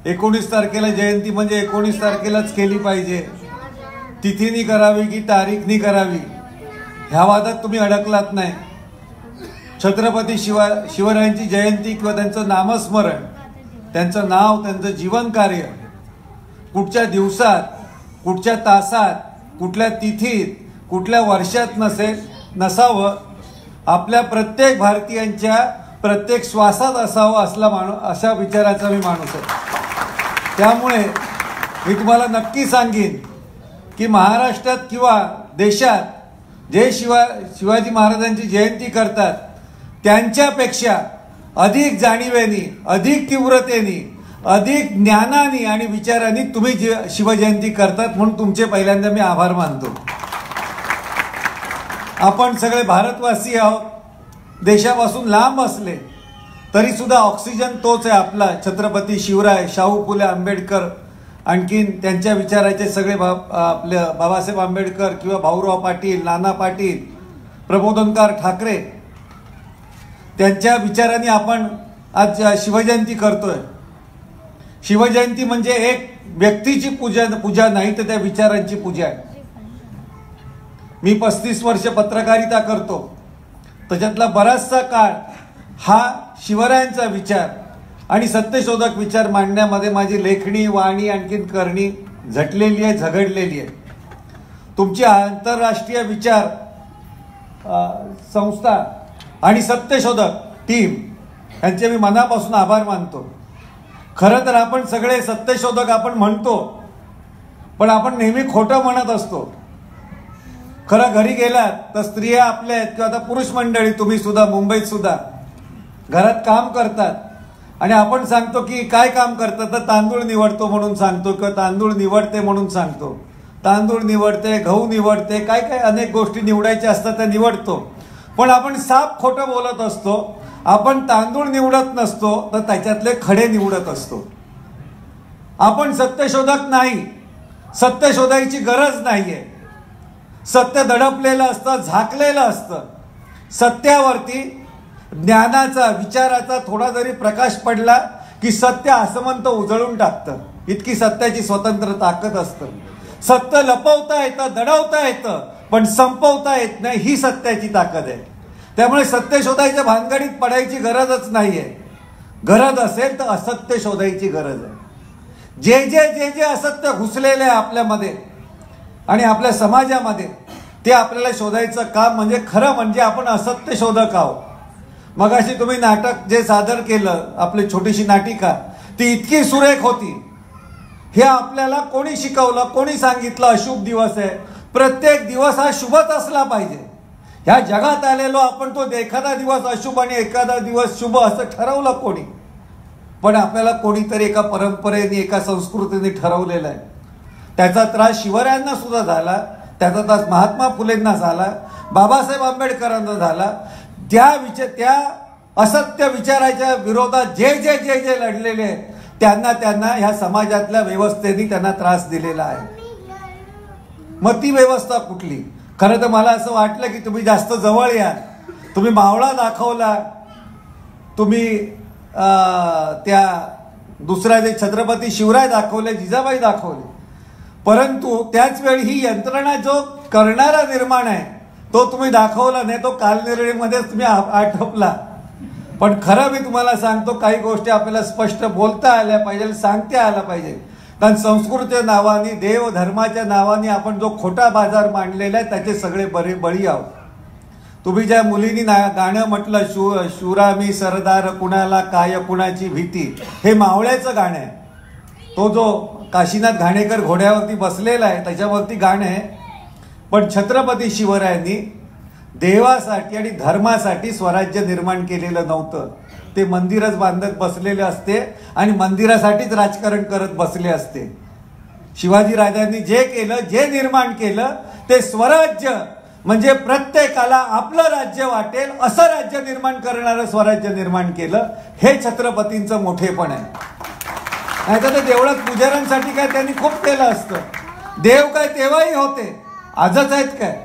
19 तारखेला जयंती म्हणजे 19 तारखेलाच केली पाहिजे, तिथीनी करावी की तारीखनी करावी, ह्या वादात तुम्ही अडकलात नाही. छत्रपती शिवरायांची जयंती किंवा त्यांचं नामस्मरण, त्यांचं नाव, त्यांचं जीवन कार्य कुठच्या दिवसात, कुठच्या तासात, कुठल्या तिथीत, कुठल्या वर्षात नसावं, आपल्या प्रत्येक भारतीयांच्या प्रत्येक श्वासात असावं अशा विचाराचा मी माणूस आहे. त्यामुळे मी तुम्हाला नक्की सांगेन की महाराष्ट्रात किंवा देशात जे शिवाजी महाराजांची जयंती करतात त्यांच्यापेक्षा अधिक जाणीवेनी, अधिक तीव्रतेनी, अधिक ज्ञानाने आणि विचारांनी तुम्ही शिवजयंती करतात, म्हणून तुमचे पहिल्यांदा मी आभार मानतो. आपण सगळे भारतवासी आहोत. देशापासून लांब असले तरी सुद्धा ऑक्सिजन तोच आहे आपला, छत्रपती शिवराय, शाहू फुले आंबेडकर, आणखीन त्यांच्या विचाराचे सगळे आपले बाबासाहेब आंबेडकर किंवा भाऊराव पाटील, नाना पाटील, प्रबोधनकार ठाकरे, त्यांच्या विचारांनी आपण आज शिवजयंती करतोय. शिवजयंती म्हणजे एक व्यक्तीची पूजा नाही, तर त्या विचारांची पूजा आहे. मी 35 वर्ष पत्रकारिता करतो. त्याच्यातला बराचसा काळ हा शिवरायांचा विचार आणि सत्यशोधक विचार मांडण्यामध्ये माझी लेखणी, वाणी, आणखीन करणी झटलेली आहे, झगडलेली आहे. तुमची आंतरराष्ट्रीय विचार संस्था आणि सत्यशोधक टीम यांचे मी मनापासून आभार मानतो. खरं तर आपण सगळे सत्यशोधक आपण म्हणतो, पण आपण नेहमी खोटं म्हणत असतो. खरं घरी गेलात तर स्त्रिया आपल्या आहेत किंवा आता पुरुष मंडळी, तुम्ही सुद्धा मुंबईत सुद्धा घरात काम करतात आणि आपण सांगतो की काय काम करतात, तर तांदूळ निवडतो म्हणून सांगतो किंवा तांदूळ निवडते म्हणून सांगतो. तांदूळ निवडते, गहू निवडते, काय काय अनेक गोष्टी निवडायच्या असतात त्या निवडतो. पण आपण साफ खोटं बोलत असतो. आपण तांदूळ निवडत नसतो, तर त्याच्यातले खडे निवडत असतो. आपण सत्यशोधक नाही, सत्य शोधायची गरज नाहीये. सत्य दडपलेलं असतं, झाकलेलं असतं. सत्यावरती ज्ञानाचा, विचाराचा थोडा जरी प्रकाश पडला की सत्य आसमंत उजळून टाकतं. इतकी सत्याची स्वतंत्र ताकद असतं. सत्य लपवता येतं, दडवता येतं, पण संपवता येत नाही, ही सत्याची ताकद आहे. त्यामुळे सत्य शोधायच्या भानगडीत पडायची गरजच नाहीये. गरज असेल तर असत्य शोधायची गरज आहे. जे जे जे जे असत्य घुसलेले आहे आपल्यामध्ये आणि आपल्या समाजामध्ये, ते आपल्याला शोधायचं काम म्हणजे खरं म्हणजे आपण असत्य शोधक आहोत. मगाशी तुम्ही नाटक जे सादर केलं, आपली छोटीशी नाटिका, ती इतकी सुरेख होती. हे आपल्याला कोणी शिकवलं, कोणी सांगितलं अशुभ दिवस आहे, प्रत्येक दिवस हा शुभच असला पाहिजे. ह्या जगात आलेलो आपण तो एखादा दिवस अशुभ आणि एखादा दिवस शुभ असं ठरवलं कोणी? पण आपल्याला कोणीतरी एका परंपरेने, एका संस्कृतीने ठरवलेलं आहे. त्याचा त्रास शिवरायांना सुद्धा झाला, त्याचा त्रास महात्मा फुलेंना झाला, बाबासाहेब आंबेडकरांना झाला. त्या असत्य विचाराच्या विरोधात जे जे जे जे लढलेले आहेत त्यांना ह्या समाजातल्या व्यवस्थेने त्यांना त्रास दिलेला आहे. मग ती व्यवस्था कुठली? खरं तर मला असं वाटलं की तुम्ही जास्त जवळ या. तुम्ही मावळा दाखवला, तुम्ही त्या दुसऱ्या जे छत्रपती शिवराय दाखवले, जिजाबाई दाखवले, परंतु त्याच वेळी ही यंत्रणा जो करणारा निर्माण आहे तो तुम्ही दाखवला नाही. तो कालनिर्णयमध्येच तुम्ही आटोपला. पण खरं मी तुम्हाला सांगतो, काही गोष्टी आपल्याला स्पष्ट बोलता आल्या पाहिजे, सांगता आल्या पाहिजे. कारण संस्कृतीच्या नावाने, देव धर्माच्या नावाने आपण जो खोटा बाजार मांडलेला आहे त्याचे सगळे बळी आहोत. तुम्ही ज्या मुलींनी गाणं म्हटलं, शूरा मी सरदार कुणाला काय कुणाची भीती, हे मावळ्याचं गाणं आहे. तो जो काशीनाथ घाणेकर घोड्यावरती बसलेला आहे त्याच्यावरती गाणं आहे. पण छत्रपती शिवरायांनी देवासाठी आणि धर्मासाठी स्वराज्य निर्माण केलेलं नव्हतं. ते मंदिरच बांधत बसलेले असते आणि मंदिरासाठीच राजकारण करत बसले असते. शिवाजी राजांनी जे केलं, जे निर्माण केलं ते स्वराज्य म्हणजे प्रत्येकाला आपलं राज्य वाटेल असं राज्य निर्माण करणारं स्वराज्य निर्माण केलं. हे छत्रपतींचं मोठेपण आहे. नाही तर देवळात पुजाऱ्यांसाठी काय त्यांनी खूप केलं असतं. देव काय तेव्हाही होते, आजच आहेत काय?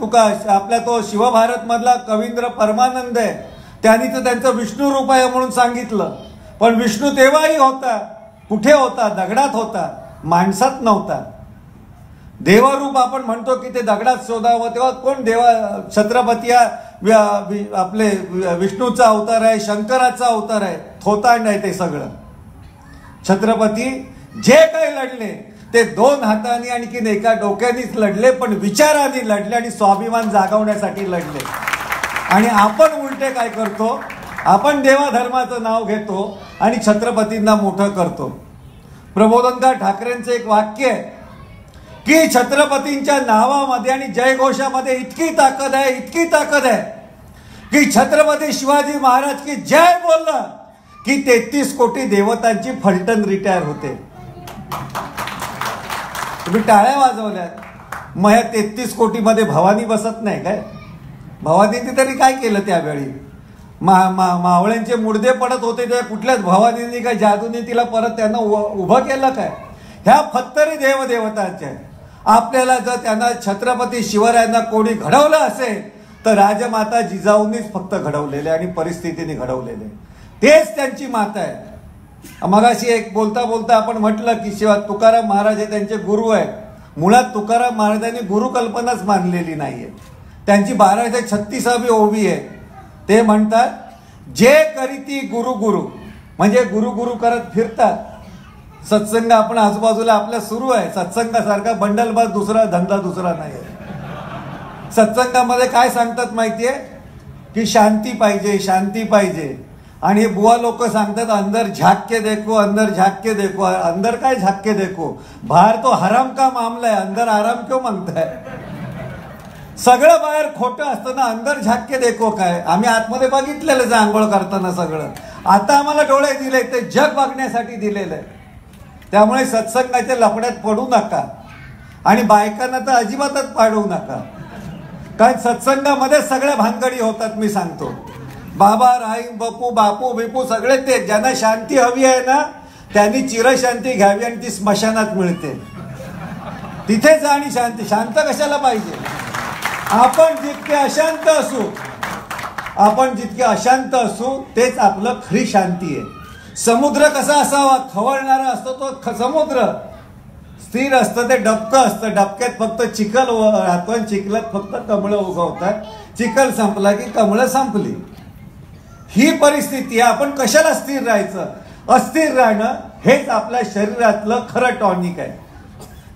तुका आपला तो शिवभारत मधला कवींद्र परमानंद आहे, त्यांनी तर त्यांचं विष्णू रूप आहे म्हणून सांगितलं. पण विष्णू तेव्हाही होता. कुठे होता? दगडात होता, माणसात नव्हता. देवरूप आपण म्हणतो की ते दगडात शोधावं, तेव्हा कोण देवा? छत्रपती आपले विष्णूचा अवतार आहे, शंकराचा अवतार आहे, थोतांड आहे ते सगळं. छत्रपती जे काही लढले ते 2 हातांनी आणखीन एका डोक्यानेच लढले, पण विचारांनी लढले आणि स्वाभिमान जागवण्यासाठी लढले. आणि आपण उलटे काय करतो? आपण देवाधर्माचं नाव घेतो आणि छत्रपतींना मोठं करतो. प्रबोधनकार ठाकरेंचं एक वाक्य आहे की छत्रपतींच्या नावामध्ये आणि जयघोषामध्ये इतकी ताकद आहे, इतकी ताकद आहे की छत्रपती शिवाजी महाराज की जय बोललं की 33 कोटी देवतांची फलटण रिटायर होते. तुम्ही टाळ्या वाजवल्या, मग ह्या 33 कोटीमध्ये भवानी बसत नाही काय? भवानीने तरी काय केलं त्यावेळी? मावळ्यांचे मुडदे पडत होते तेव्हा कुठल्याच भवानीने काय जादूने तिला परत त्यांना उभं केलं काय? ह्या फत्तरी देवदेवतांच्या. आपल्याला जर त्यांना छत्रपती शिवरायांना कोणी घडवलं असेल तर राजमाता जिजाऊंनीच फक्त घडवलेले आणि परिस्थितीने घडवलेले. तेच त्यांची माता आहे. मगाशी एक बोलता बोलता आपण म्हटलं की शिवाय तुकाराम महाराज हे त्यांचे गुरु आहेत. मुळात तुकाराम महाराजांनी गुरु कल्पनाच मानलेली नाहीये. त्यांची 1236वी ओवी आहे. ते म्हणतात, जे करीती गुरु गुरु, म्हणजे गुरु गुरु करत फिरतात. सत्संग आपण आजूबाजूला आपल्या सुरू आहे. सत्संगासारखा बंडलबाज दुसरा धंदा दुसरा नाही. सत्संगामध्ये काय सांगतात माहितीये? की शांती पाहिजे, शांती पाहिजे. आणि हे बुवा लोक सांगतात अंदर झाक के देखो, अंदर झाक के देखो. अंदर काय झाक के देखो? बाहेर तो हराम का मामला आहे, अंदर आराम क्यों मागताय? सगळं बाहेर खोटं असतं ना, अंदर झाक के देखो काय? आम्ही आतमध्ये बघितलेलं आंघोळ करताना सगळं. आता आम्हाला डोळे दिले, ते जग बघण्यासाठी दिलेलं आहे. त्यामुळे सत्संगाच्या लफड्यात पडू नका आणि बायकांना तर अजिबातच पाडू नका. कारण सत्संगामध्ये सगळ्या भानगडी होतात. मी सांगतो, बाबा राहीम बपू बापू बिपू सगळे ते. ज्यांना शांती हवी आहे ना त्यांनी चिरशांती घ्यावी आणि ती स्मशानात मिळते. तिथे जा आणि शांती. शांत कशाला पाहिजे? आपण जितके अशांत असू तेच आपलं खरी शांती आहे. समुद्र कसा असावा? खवळणारा असतो तो समुद्र. स्थिर असतं ते डबकं असतं. डबक्यात फक्त चिखल राहतो आणि चिखलात फक्त कमळं उगवतात. चिखल संपला की कमळं संपली. ही परिस्थिती आहे. आपण कशाला स्थिर राहायचं? अस्थिर राहणं हेच आपल्या शरीरातलं खरं टॉनिक आहे.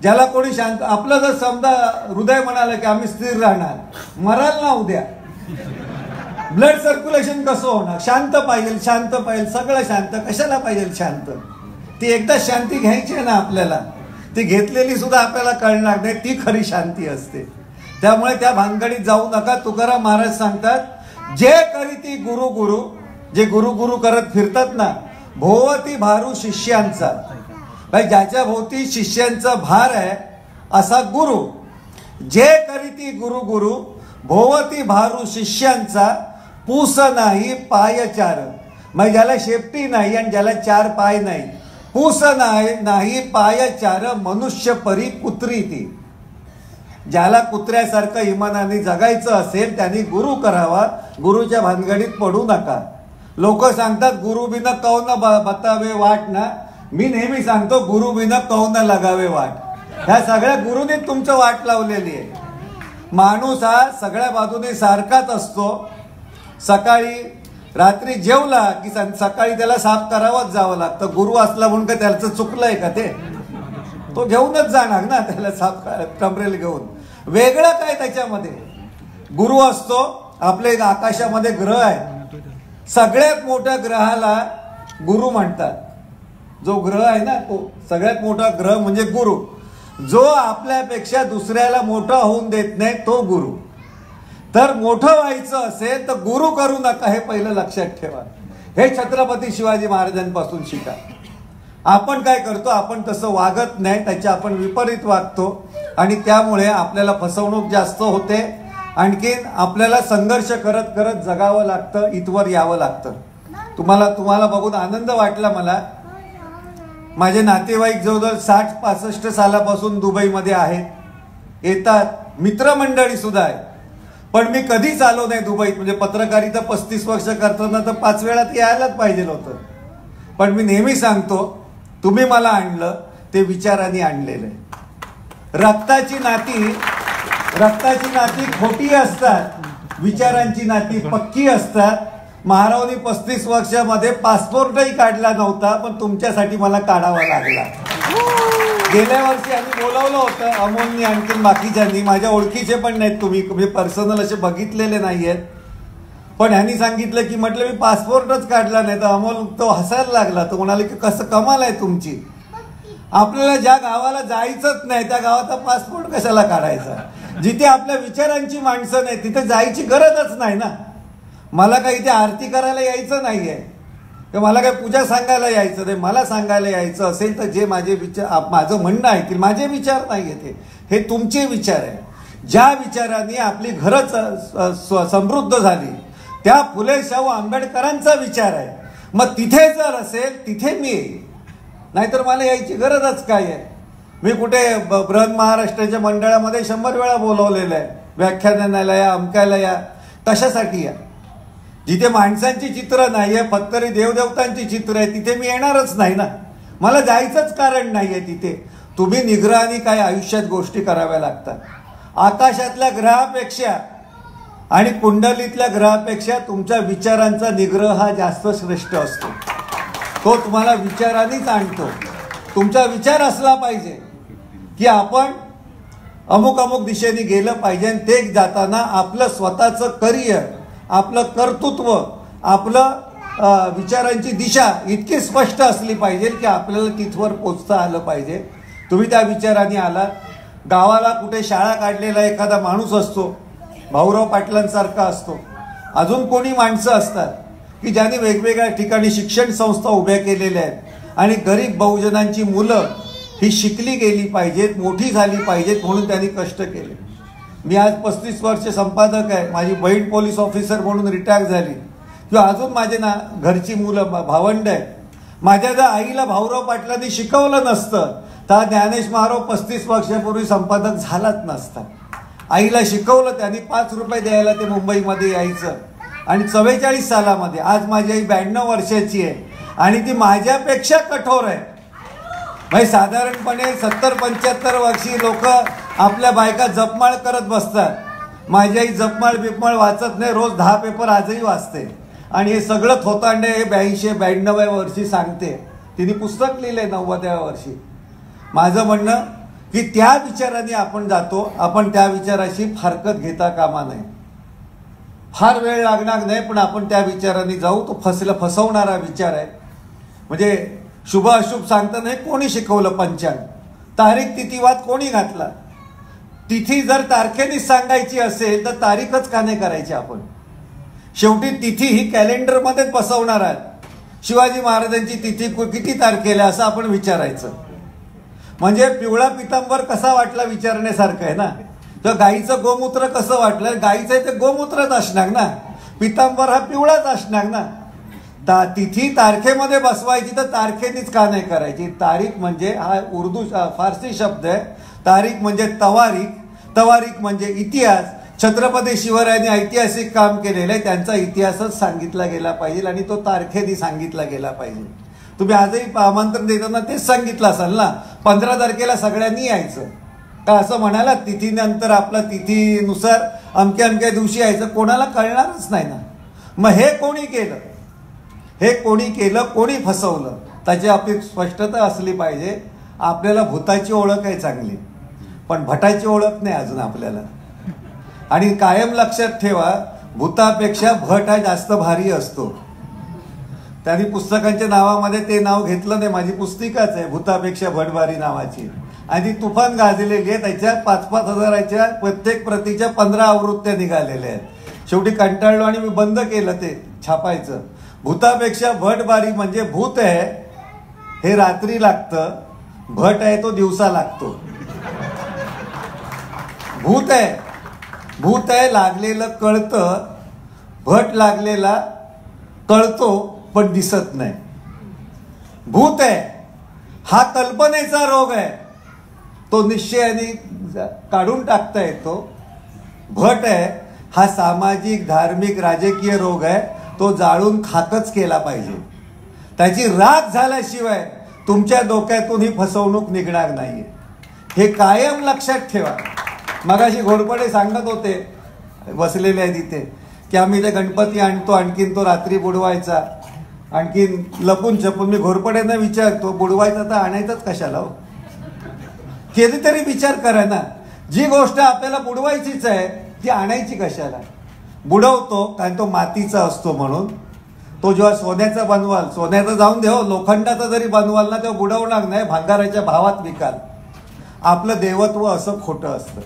ज्याला कोणी शांत, आपलं जर समजा हृदय म्हणालं की आम्ही स्थिर राहणार, मराल ना उद्या. ब्लड सर्क्युलेशन कसं होणार? शांत पाहिजे, शांत पाहिजे, सगळं शांत. कशाला पाहिजे शांत? ती एकदा शांती घ्यायची आहे ना आपल्याला. ती घेतलेली सुद्धा आपल्याला कळणार नाही. ती खरी शांती असते. त्यामुळे त्या भानगडीत जाऊ नका. तुकाराम महाराज सांगतात, जे करीती गुरु गुरु, जे गुरु गुरु करत फिरतात ना, भोवती भारू शिष्यांचा. भाई ज्याच्या भोवती शिष्यांचा भार आहे असा गुरु. जे करीती गुरु गुरु, भोवती भारू शिष्यांचा, पूस नाही पाय चार. मग ज्याला शेपटी नाही आणि ज्याला 4 पाय नाही, पूस नाही पाय चार, मनुष्य परी कुत्री ती. ज्याला कुत्र्यासारखं इमानाने जगायचं असेल त्यांनी गुरु करावा. गुरुच्या भानगडीत पडू नका. लोक सांगतात गुरु बिना कौ न बतावे वाट ना. मी नेहमी सांगतो गुरु बिना कौ न लगावे वाट. ह्या सगळ्या गुरुने तुमचं वाट लावलेली आहे. माणूस हा सगळ्या बाजूने सारखाच असतो. सकाळी रात्री जेवला की सकाळी त्याला साफ करावंच जावं लागतं. गुरु असला म्हणून का त्याचं चुकलंय का? ते तो घेऊनच जाणार ना त्याला साफ कमरेल घेऊन. वेगळं काय त्याच्यामध्ये? गुरु असतो. आपले आकाशामध्ये ग्रह आहे. सगळ्यात मोठ्या ग्रहाला गुरु म्हणतात. जो ग्रह आहे ना तो सगळ्यात मोठा ग्रह म्हणजे गुरु. जो आपल्यापेक्षा दुसऱ्याला मोठा होऊन देत नाही तो गुरु. तर मोठं व्हायचं असेल तर गुरु करू नका, हे पहिलं लक्षात ठेवा. हे छत्रपती शिवाजी महाराजांपासून शिका. आपण काय करतो? आपण तसं वागत नाही, त्याच्या आपण विपरीत वागतो आणि त्यामुळे आपल्याला फसवणूक जास्त होते. आणखीन आपल्याला संघर्ष करत करत जगावं लागतं, इथवर यावं लागतं. तुम्हाला बघून आनंद वाटला मला. माझे नातेवाईक जवळजवळ 60-65 सालापासून दुबईमध्ये आहेत. येतात, मित्रमंडळी सुद्धा आहे. पण मी कधीच आलो नाही दुबईत. म्हणजे पत्रकारिता 35 वर्ष करताना तर 5 वेळा यायलाच पाहिजे होतं. पण मी नेहमी सांगतो, तुम्ही मला आणलं ते विचारांनी आणलेलं आहे. रक्ताची नाती खोटी असतात, विचारांची नाती पक्की असतात. महारावांनी 35 वर्षामध्ये पासपोर्टही काढला नव्हता, पण तुमच्यासाठी मला काढावा लागला. गेल्या वर्षी आम्ही बोलावलं होतं, अमोलनी आणखीन बाकीच्यांनी, माझ्या ओळखीचे पण नाहीत, तुम्ही पर्सनल असे बघितलेले नाहीयेत. पण ह्यांनी सांगितलं की म्हटलं मी पासपोर्टच काढला नाही. तर अमोल तो हसायला लागला. तो म्हणाले की कसं कमाल आहे तुमची, आपल्याला ज्या गावाला जायचंच नाही त्या गावाचा पासपोर्ट कशाला काढायचा. जिथे आपल्या विचारांची माणसं नाही तिथे जायची गरजच नाही ना. मला काही इथे आरती करायला यायचं नाहीये किंवा मला काही पूजा सांगायला यायचं नाही. मला सांगायला यायचं असेल तर जे माझे विचार, माझं म्हणणं आहे की माझे विचार नाहीये हे तुमचे विचार आहे. ज्या विचारांनी आपली घरं समृद्ध झाली त्या फुले शाहू आंबेडकरांचा विचार आहे. मग तिथे जर असेल तिथे मी येईल, नाहीतर मला यायची गरजच काय आहे. मी कुठे बृहन महाराष्ट्राच्या मंडळामध्ये 100 वेळा बोलवलेलं आहे, व्याख्यानाला या, अमकायला या. कशासाठी या? जिथे माणसांची चित्र नाहीये, फक्त देवदेवतांची चित्र आहे, तिथे मी येणारच नाही ना. मला जायचंच कारण नाहीये तिथे. तुम्ही निग्रहाने काय आयुष्यात गोष्टी कराव्या लागतात. आकाशातल्या ग्रहापेक्षा आणि कुंडलीतल्या ग्रहापेक्षा तुमच्या विचारांचा निग्रह हा जास्त श्रेष्ठ असतो. तो तुम्हाला विचारानेच आणतो. तुमचा विचार असला पाहिजे की आपण अमुक अमुक दिशेने गेलं पाहिजे. आणि ते जाताना आपलं स्वतःचं करिअर, आपलं कर्तृत्व, आपलं विचारांची दिशा इतकी स्पष्ट असली पाहिजे की आपल्याला तिथवर पोचता आलं पाहिजे. तुम्ही त्या विचाराने आलात. गावाला कुठे शाळा काढलेला एखादा माणूस असतो, भाऊराव पाटलांसारखा असतो, अजून कोणी माणसं असतात की ज्यांनी वेगवेगळ्या ठिकाणी शिक्षण संस्था उभ्या केलेल्या आहेत आणि गरीब बहुजनांची मुलं ही शिकली गेली पाहिजेत, मोठी झाली पाहिजेत म्हणून त्यांनी कष्ट केले. मी आज 35 वर्ष संपादक आहे. माझी बहीण पोलीस ऑफिसर म्हणून रिटायर झाली. किंवा अजून माझे घरची मुलं भावंड आहेत. माझ्या जर आईला भाऊराव पाटलांनी शिकवलं नसतं तर ज्ञानेश महाराव 35 वर्षापूर्वी संपादक झालाच नसता. आईला शिकवलं त्यांनी. 5 रुपये द्यायला ते मुंबईमध्ये यायचं. आणि 44 सालामध्ये आज माझी आई 92 वर्षाची आहे आणि ती माझ्यापेक्षा कठोर आहे. म्हणजे साधारणपणे 70-75 वर्षी लोक आपल्या बायका जपमाळ करत बसतात. माझी आई जपमाळ बिपमाळ वाचत नाही. रोज 10 पेपर आजही वाचते. आणि हे सगळं थोतांडे हे 82-92व्या वर्षी सांगते. तिने पुस्तक लिहिले 90व्या वर्षी. माझं म्हणणं की त्या विचाराने आपण जातो. आपण त्या विचाराशी फारकत घेता कामा नये. फार वेळ लागणार नाही पण आपण त्या विचाराने जाऊ. तो फसवणारा विचार आहे. म्हणजे शुभ अशुभ सांगताना कोणी शिकवलं पंचांग, तारीख तिथीवाद कोणी घातला. तिथी जर तारखेनेच सांगायची असेल तर तारीखच का नाही करायची आपण. शेवटी तिथी ही कॅलेंडरमध्येच बसवणार आहे. शिवाजी महाराजांची तिथी किती तारखेला असं आपण विचारायचं. म्हणजे पिवळा पितांबर कसा वाटला विचारण्यासारखं आहे ना. तर गाईचं गोमूत्र कसं वाटलं, गाईचं ते गोमूत्रच असणार ना, पितांबर हा पिवळाच असणार ना. तिथी तारखेमध्ये बसवायची तर तारखेनीच का नाही करायची. तारीख म्हणजे हा उर्दू फारसी शब्द आहे. तारीख म्हणजे तवारीख, तवारीख म्हणजे इतिहास. छत्रपती शिवरायांनी ऐतिहासिक काम केलेलं आहे, त्यांचा इतिहासच सांगितला गेला पाहिजे आणि तो तारखेने सांगितला गेला पाहिजे. तुम्ही आजही आमंत्रण देताना तेच सांगितलं असाल ना, 15 तारखेला सगळ्यांनी यायचं का असं म्हणाला. तिथीनंतर आपला तिथीनुसार अमक्या अमक्या दिवशी यायचं, कोणाला कळणारच नाही ना. मग हे कोणी केलं, हे कोणी केलं, कोणी फसवलं त्याची आपली स्पष्टता असली पाहिजे. आपल्याला भूताची ओळख आहे चांगली, पण भटाची ओळख नाही अजून आपल्याला. आणि कायम लक्षात ठेवा, भूतापेक्षा भट हा जास्त भारी असतो. त्यांनी पुस्तकांच्या नावामध्ये ते नाव घेतलं नाही. माझी पुस्तिकाच आहे भूतापेक्षा भट भारी नावाची. आणि ती तुफान गाजलेली आहे. त्याच्या 5-5 हजाराच्या प्रत्येक प्रतीच्या 15 आवृत्त्या निघालेल्या आहेत. शेवटी कंटाळलो आणि मी बंद केलं ते छापायचं. भूतापेक्षा भट भारी म्हणजे भूत आहे हे रात्री लागतं, भट आहे तो दिवसा लागतो. भूत आहे लागलेलं कळतं, भट लागलेला कळतो पण दिसत नाही. भूत आहे हा कल्पनेचा रोग आहे, तो निश्चयाने काढून टाकता येतो. भट आहे हा सामाजिक धार्मिक राजकीय रोग आहे, तो जाळून खाकच केला पाहिजे. त्याची राख झाल्याशिवाय तुमच्या डोक्यातून ही फसवणूक निघणार नाहीये, हे कायम लक्षात ठेवा. मगाशी घोरपडे सांगत होते, बसलेले आहेत इथे, की आम्ही ते गणपती आणतो, आणखीन तो रात्री बुडवायचा, आणखीन लपून छपून. मी घोरपड्यांना विचारतो, बुडवायचा तर आणायचाच कशाला हो? कधीतरी विचार करा ना, जी गोष्ट आपल्याला बुडवायचीच आहे ती आणायची कशाला? बुडवतो कारण तो मातीचा असतो म्हणून. तो जेव्हा सोन्याचा बनवाल, सोन्याचा जाऊन देव, लोखंडाचा जरी बनवाल ना, तेव्हा बुडवणार नाही, भांगाराच्या भावात विकाल. आपलं देवत्व असं खोटं असतं.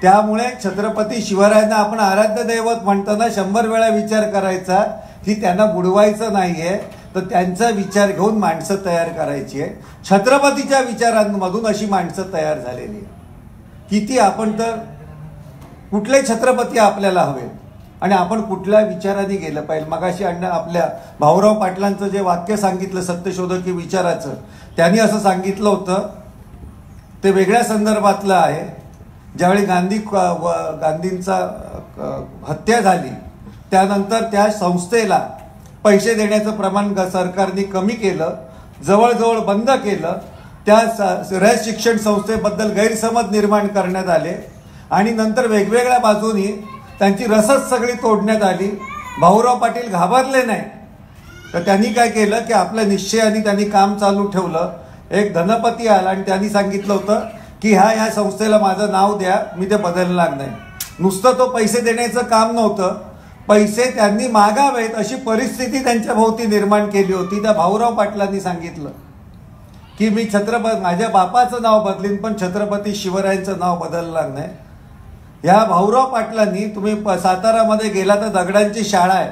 त्यामुळे छत्रपती शिवरायांना आपण आराध्य दैवत म्हणताना 100 वेळा विचार करायचा की त्यांना बुडवायचं नाहीये, तर त्यांचा विचार घेऊन माणसं तयार करायची आहे. छत्रपतीच्या विचारांमधून अशी माणसं तयार झालेली आहे. किती आपण तर कुठले छत्रपती आपल्याला हवे आणि आपण कुठल्या विचाराने गेलं पाहिजे. मगाशी आपल्या भाऊराव पाटलांचं जे वाक्य सांगितलं सत्यशोधकी विचाराचं, त्यांनी असं सांगितलं होतं, ते वेगळ्या संदर्भातलं आहे. ज्यावेळी गांधींचा हत्या झाली त्यानंतर त्या संस्थेला पैसे देण्याचं प्रमाण सरकारने कमी केलं, जवळजवळ बंद केलं. त्या रयत शिक्षण संस्थेबद्दल गैरसमज निर्माण करण्यात आले आणि नंतर वेगवेगळ्या बाजूनी त्यांची रसद सगळी तोडण्यात आली. भाऊराव पाटील घाबरले नाही, तर त्यांनी काय केलं की आपल्या निश्चयाने त्यांनी काम चालू ठेवलं. एक धनपती आला आणि त्यांनी सांगितलं होतं की ह्या संस्थेला माझं नाव द्या, मी ते बदलणार नाही. नुसतं तो पैसे देण्याचं काम नव्हतं, पैसे त्यांनी मागावेत अशी परिस्थिती त्यांच्या भोवती निर्माण केली होती. त्या भाऊराव पाटलांनी सांगितलं की मी माझ्या बापाचं नाव बदलीन पण छत्रपती शिवरायांचं नाव बदलणार नाही. ह्या भाऊराव पाटलांनी, तुम्ही सातारामध्ये गेला तर दगडांची शाळा आहे,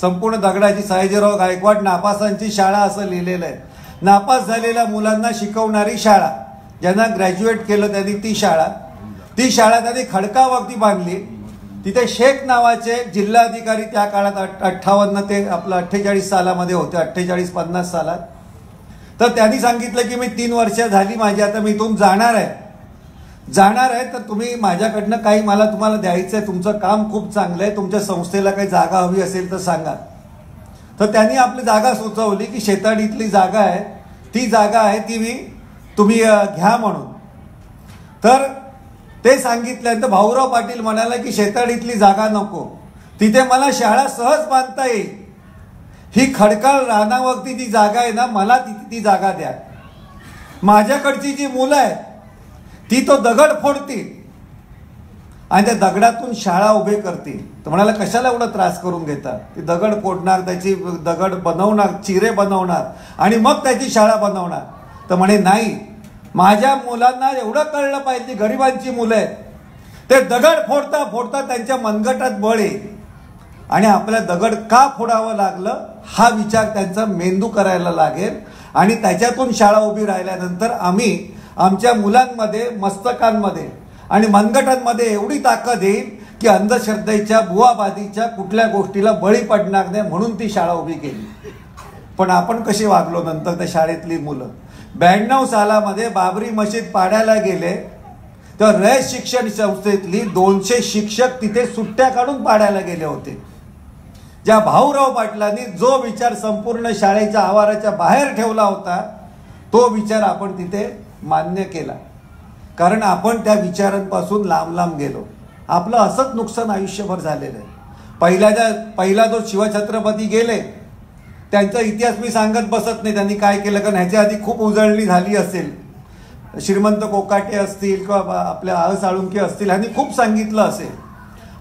संपूर्ण दगडाची, सयाजीराव गायकवाड नापासांची शाळा असं लिहिलेलं आहे. नापास झालेल्या मुलांना शिकवणारी शाळा, ज्यांना ग्रॅज्युएट केलं त्यांनी ती शाळा त्यांनी खडकावरती बांधली. तिथे शेख नावाचे जिल्हाधिकारी त्या काळात 58 ते आपलं 48 सालामध्ये होते, 48-50 सालात. तर त्यांनी सांगितलं की मी 3 वर्ष झाली माझी, आता मी इथून जाणार आहे, तर तुम्ही माझ्याकडनं काही मला तुम्हाला द्यायचं आहे, तुमचं काम खूप चांगलं आहे, तुमच्या संस्थेला काही जागा हवी असेल तर सांगा. तर त्यांनी आपली जागा सुचवली की शेताडीतली जागा आहे, ती जागा आहे ती तुम्ही घ्या म्हणून. तर ते सांगितल्यानंतर भाऊराव पाटील म्हणाला की शेताडीतली जागा नको, तिथे मला शाळा सहज बांधता येईल, ही खडकाळ रानावरती जी जागा आहे ना, मला ती जागा द्या. माझ्याकडची जी मुलं आहेत ती तो दगड फोडतील आणि त्या दगडातून शाळा उभे करतील. तर म्हणाला कशाला एवढा त्रास करून घेता, ती दगड फोडणार, त्याची दगड बनवणार, चिरे बनवणार आणि मग त्याची शाळा बनवणार. तर म्हणे नाही, माझ्या मुलांना एवढं कळलं पाहिजे, गरिबांची मुलं आहेत, ते दगड फोडता फोडता त्यांच्या मनगटात बळ येईल आणि आपल्या दगड का फोडावं लागलं हा विचार त्यांचा मेंदू करायला लागेल आणि त्याच्यातून शाळा उभी राहिल्यानंतर आम्ही आमच्या मुलांमध्ये, मस्तकांमध्ये आणि मनगटांमध्ये एवढी ताकद येईल की अंधश्रद्धेच्या, बुवाबादीच्या कुठल्या गोष्टीला बळी पडणार नाही, म्हणून ती शाळा उभी केली. पण आपण कशी वागलो नंतर त्या शाळेतली मुलं. 92 सालामध्ये बाबरी मशीद पाडायला गेले तेव्हा रयत शिक्षण संस्थेतली 200 शिक्षक तिथे सुट्ट्या काढून पाडायला गेले होते. ज्या भाऊराव पाटलांनी जो विचार संपूर्ण शाळेच्या आवाराच्या बाहेर ठेवला होता, तो विचार आपण तिथे मान्य केला, कारण आपण त्या विचारांपासून लांब लांब गेलो. आपलं असंच नुकसान आयुष्यभर झालेलं आहे. पहिला जो शिवछत्रपती गेले त्यांचा इतिहास मी सांगत बसत नाही, त्यांनी काय केलं, कारण ह्याच्या आधी खूप उजळणी झाली असेल. श्रीमंत कोकाटे असतील किंवा आपल्या आळ साळुंके असतील, ह्यांनी खूप सांगितलं असेल.